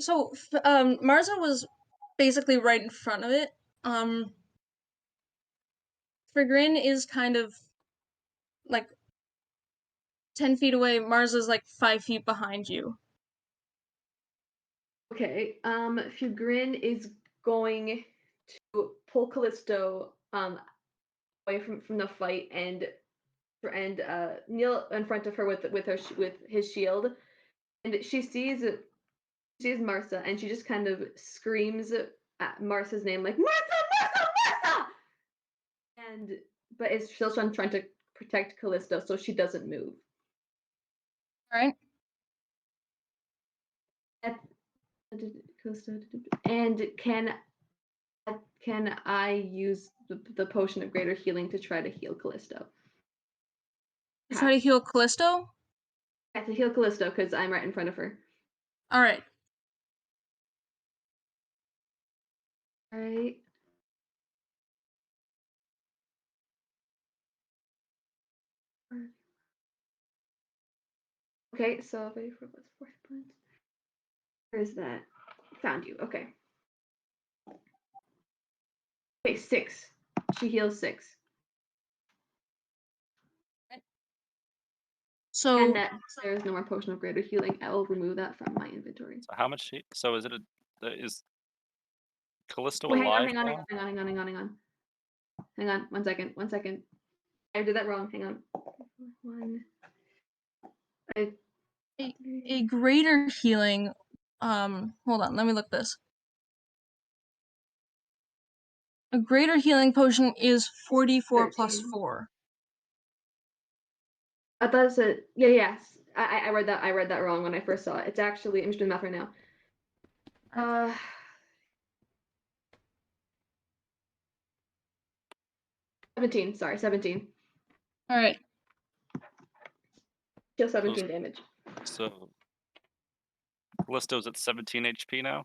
Marza was basically right in front of it. Figrin is kind of like 10 feet away. Marza's like 5 feet behind you. Okay, Fugrin is going to pull Callisto away from the fight and kneel in front of her with his shield, and she sees Martha, and she just kind of screams at Martha's name like Martha, and but is still trying to protect Callisto so she doesn't move. All right. And can I use the potion of greater healing to try to heal Callisto? Try to heal Callisto? I have to heal Callisto because I'm right in front of her. All right. All right. Okay, so 4 plus 4 points. Where is that? Found you. Okay. Okay, 6. She heals 6. So and that there is no more potion of greater healing. I will remove that from my inventory. So how much? So is it is Callisto Wait, alive? hang on. Hang on. 1 second. 1 second. I did that wrong. Hang on. 1. a greater healing. Hold on. Let me look this. A greater healing potion is 44 13. plus 4. I thought it said yes. I read that wrong when I first saw it. It's actually I'm just doing math right now. Uh, 17. Sorry, 17. All right. Deal 17 damage. So Callisto's at 17 HP now.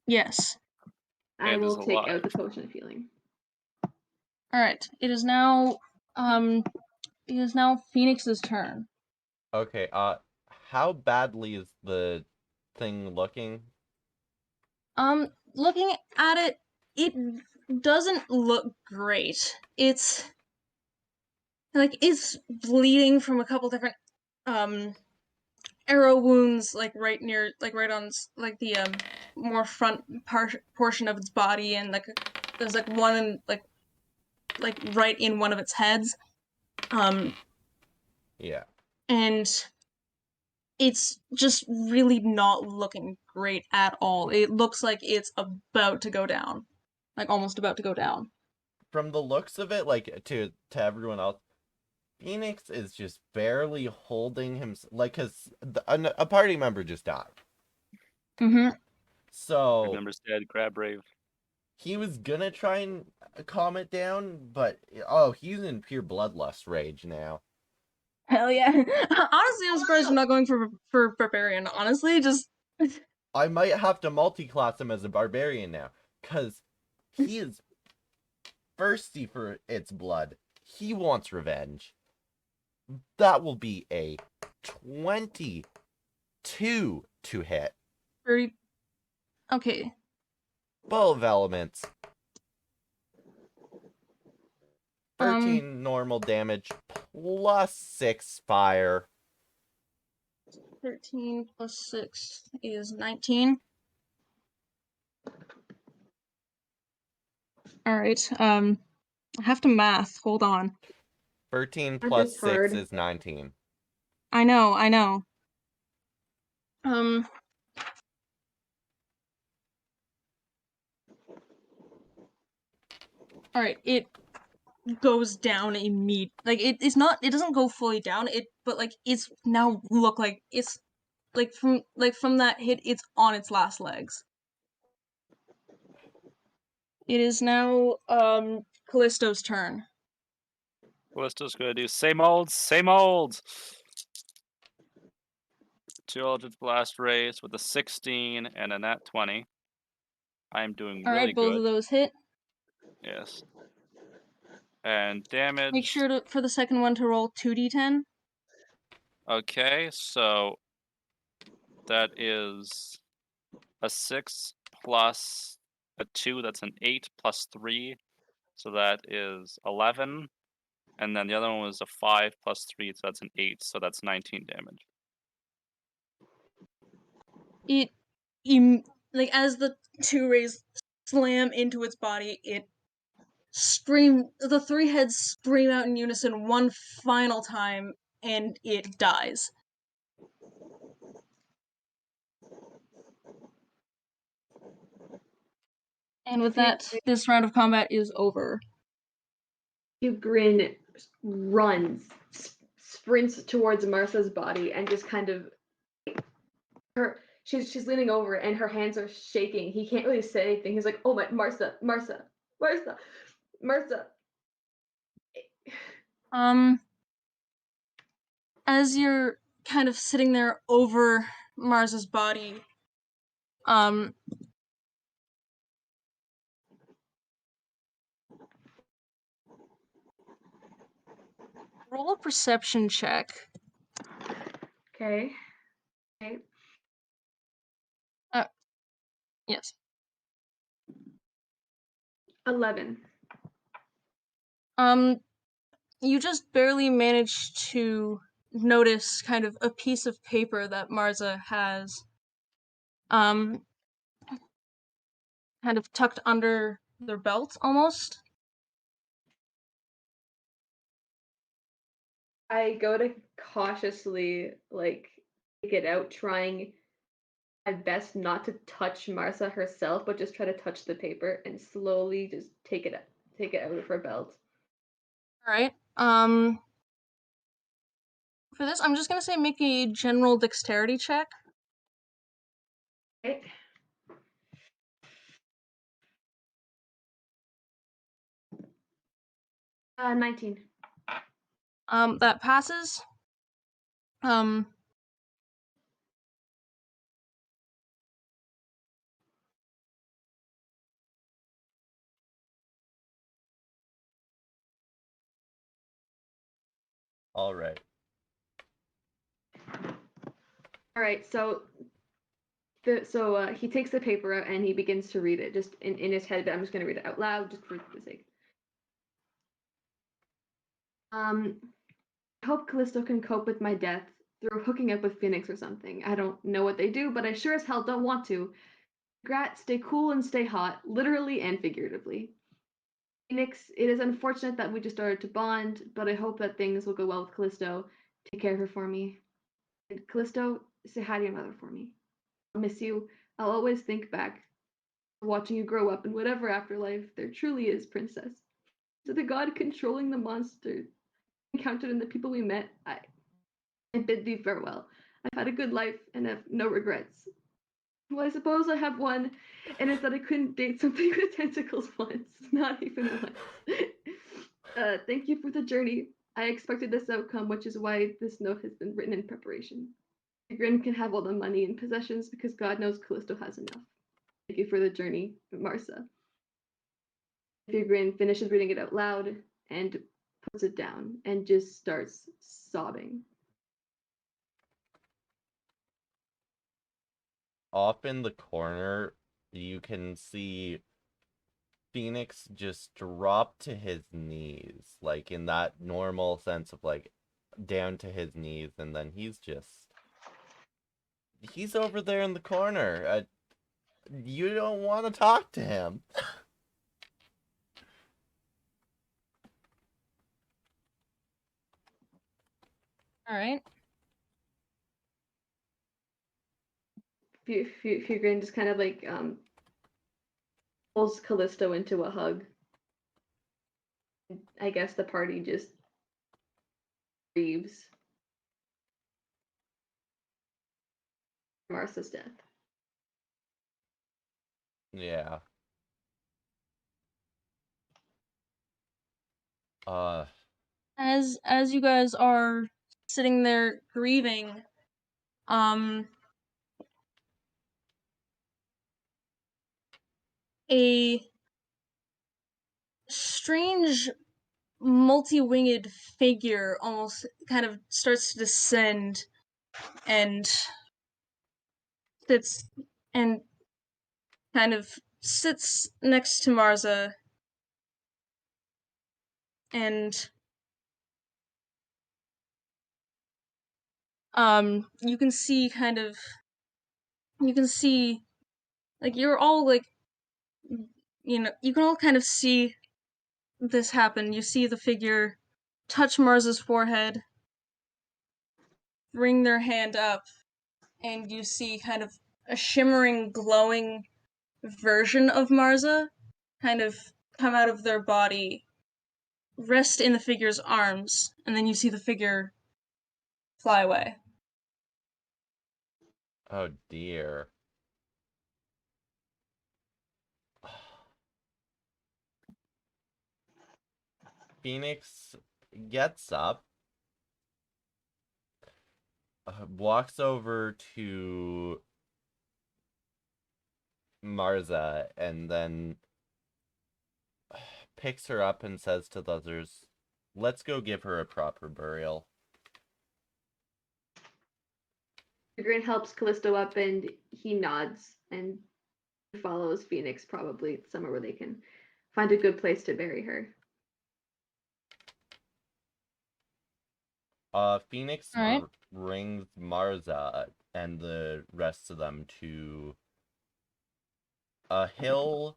Yes. I And is will take alive. out the potion of healing. All right. It is now Phoenix's turn. Okay, how badly is the thing looking? Looking at it, it doesn't look great. It's bleeding from a couple different arrow wounds, like right on the more front portion of its body, and there's one right in one of its heads. Yeah. And it's just really not looking great at all. It looks like it's about to go down. Like almost about to go down. From the looks of it, like to everyone else, Phoenix is just barely holding him, like, cause a party member just died. Mm-hmm. So Remember's dead. Grab Brave. he was gonna try and calm it down, but he's in pure bloodlust rage now. Hell yeah. Honestly, I'm surprised I'm not going for barbarian. Honestly, just I might have to multi-class him as a barbarian now, cause he is thirsty for its blood. He wants revenge. That will be a 22 to hit. very okay. Full of elements. 13 normal damage plus 6 fire. 13 plus 6 is 19. Alright, I have to math. Hold on. 13 Math plus is 6 hard. is 19. I know. Alright, it goes down immediately. Like it doesn't go fully down, but it's now look like it's from that hit, it's on its last legs. It is now Callisto's turn. Callisto's gonna do same old, same old. 2 Eldritch Blast Rays with a 16 and a nat 20. I'm doing really Alright, both good. of those hit. Yes. And damage. Make sure for the second one to roll 2d10. Okay, so that is a 6 plus a 2, that's an 8 plus 3, so that is 11. And then the other one was a 5 plus 3, so that's an 8, so that's 19 damage. As the 2 rays slam into its body, the 3 heads scream out in unison one final time, and it dies. And with that, this round of combat is over. Grin runs, sprints towards Martha's body, and just kind of she's leaning over, and her hands are shaking. He can't really say anything. He's like, "Oh my, Martha." As you're kind of sitting there over Mars's body, roll a perception check. Okay. Yes. 11. You just barely manage to notice kind of a piece of paper that Marza has, kind of tucked under their belt, almost. I go to cautiously, take it out, trying my best not to touch Martha herself, but just try to touch the paper and slowly just take it out of her belt. Alright, for this, I'm just gonna say make a general dexterity check. Okay. 19. That passes. All right. All right, so he takes the paper out and he begins to read it just in his head, but I'm just going to read it out loud just for the sake. I hope Callisto can cope with my death through hooking up with Phoenix or something. I don't know what they do, but I sure as hell don't want to. Grat, stay cool and stay hot, literally and figuratively. Phoenix, it is unfortunate that we just started to bond, but I hope that things will go well with Callisto. Take care of her for me. And Callisto, say hi to your mother for me. I'll miss you. I'll always think back to watching you grow up in whatever afterlife there truly is, princess. To the god controlling the monster encountered in the people we met, I bid thee farewell. I've had a good life and have no regrets. Well, I suppose I have one, and it's that I couldn't date somebody with tentacles once. Not even once. Thank you for the journey. I expected this outcome, which is why this note has been written in preparation. Grin can have all the money and possessions because God knows Callisto has enough. Thank you for the journey, Marsa. Grin finishes reading it out loud and puts it down and just starts sobbing. Off in the corner, you can see Phoenix just drop to his knees, like in that normal sense of like down to his knees, and then he's over there in the corner. You don't want to talk to him. All right. Fugrin just kind of like pulls Callisto into a hug. I guess the party just grieves Marsa's death. Yeah. As you guys are sitting there grieving, a strange multi-winged figure almost kind of starts to descend and sits and kind of sits next to Marza, and you can see like you're all like, you can all kind of see this happen. You see the figure touch Marza's forehead, bring their hand up, and you see kind of a shimmering, glowing version of Marza kind of come out of their body, rest in the figure's arms, and then you see the figure fly away. Oh dear. Phoenix gets up, walks over to Marza, and then picks her up and says to the others, "Let's go give her a proper burial." Grin helps Callisto up and he nods and follows Phoenix probably somewhere where they can find a good place to bury her. Phoenix Alright. brings Marza and the rest of them to a hill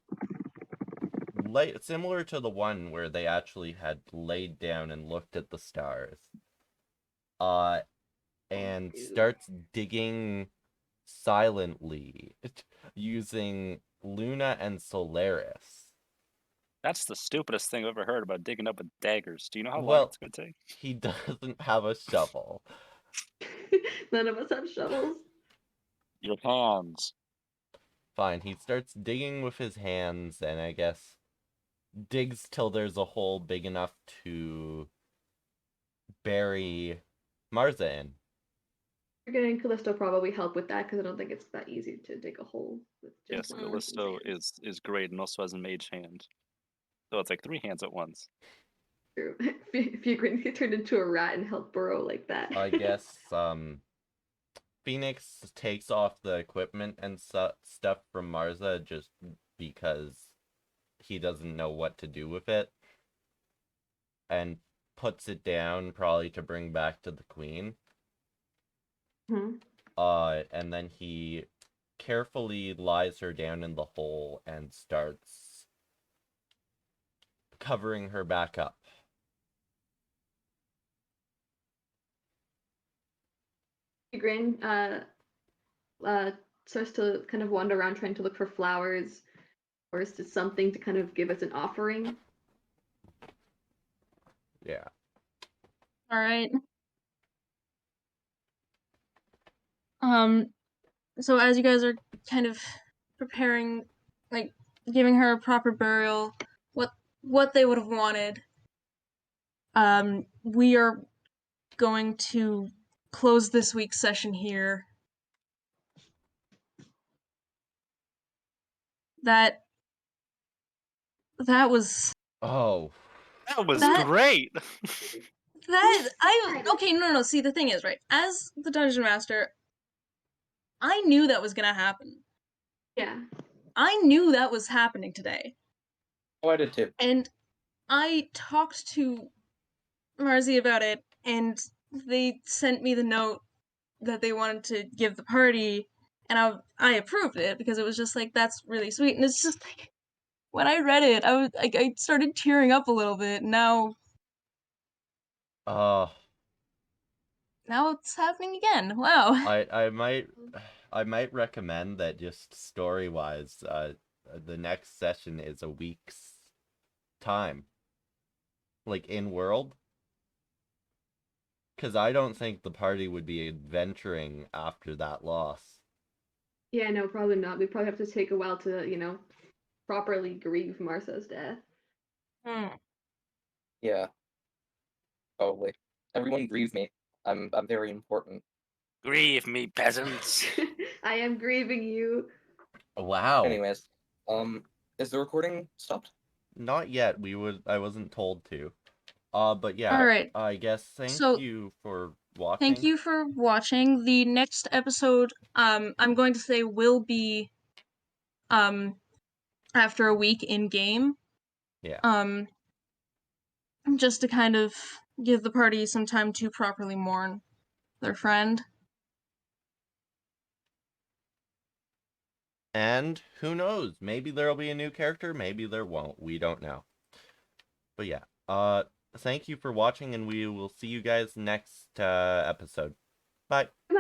similar to the one where they actually had laid down and looked at the stars. And starts digging silently using Luna and Solaris. That's the stupidest thing I've ever heard about digging up with daggers. Do you know how long Well, it's going to take? he doesn't have a shovel. None of us have shovels. Your hands. Fine, he starts digging with his hands, and I guess digs till there's a hole big enough to bury Marza in. Morgan and Callisto probably help with that because I don't think it's that easy to dig a hole with just Yes, one Callisto person's hands. is great and also has a mage hand. So it's like 3 hands at once. True. If you get turned into a rat and help burrow like that. I guess Phoenix takes off the equipment and stuff from Marza just because he doesn't know what to do with it, and puts it down probably to bring back to the queen. And then he carefully lies her down in the hole and starts covering her back up. Grin starts to kind of wander around trying to look for flowers or is it something to kind of give us an offering. Yeah. All right. So as you guys are kind of preparing, like giving her a proper burial, what they would have wanted, we are going to close this week's session here. That was Oh. That was That- great! okay, no. See, the thing is, right, as the Dungeon Master, I knew that was gonna happen. Yeah. I knew that was happening today. Oh, I did too. And I talked to Marzi about it, and they sent me the note that they wanted to give the party, and I approved it because it was just like, that's really sweet. And it's just like, when I read it, I started tearing up a little bit. Now it's happening again. Wow. I might recommend that just story-wise, the next session is a week's time. Like, in-world. Because I don't think the party would be adventuring after that loss. Yeah, no, probably not. We probably have to take a while to, properly grieve Marsa's death. Yeah. Probably. Everyone grieve me. I'm very important. Grieve me, peasants! I am grieving you. Wow. Anyways, is the recording stopped? Not yet. I wasn't told to. But yeah. All right. I guess thank you for watching. Thank you for watching. The next episode, I'm going to say, will be after a week in game. Yeah. Just to kind of give the party some time to properly mourn their friend. And who knows? Maybe there'll be a new character, maybe there won't. We don't know. But yeah. Thank you for watching, and we will see you guys next episode. Bye. Bye.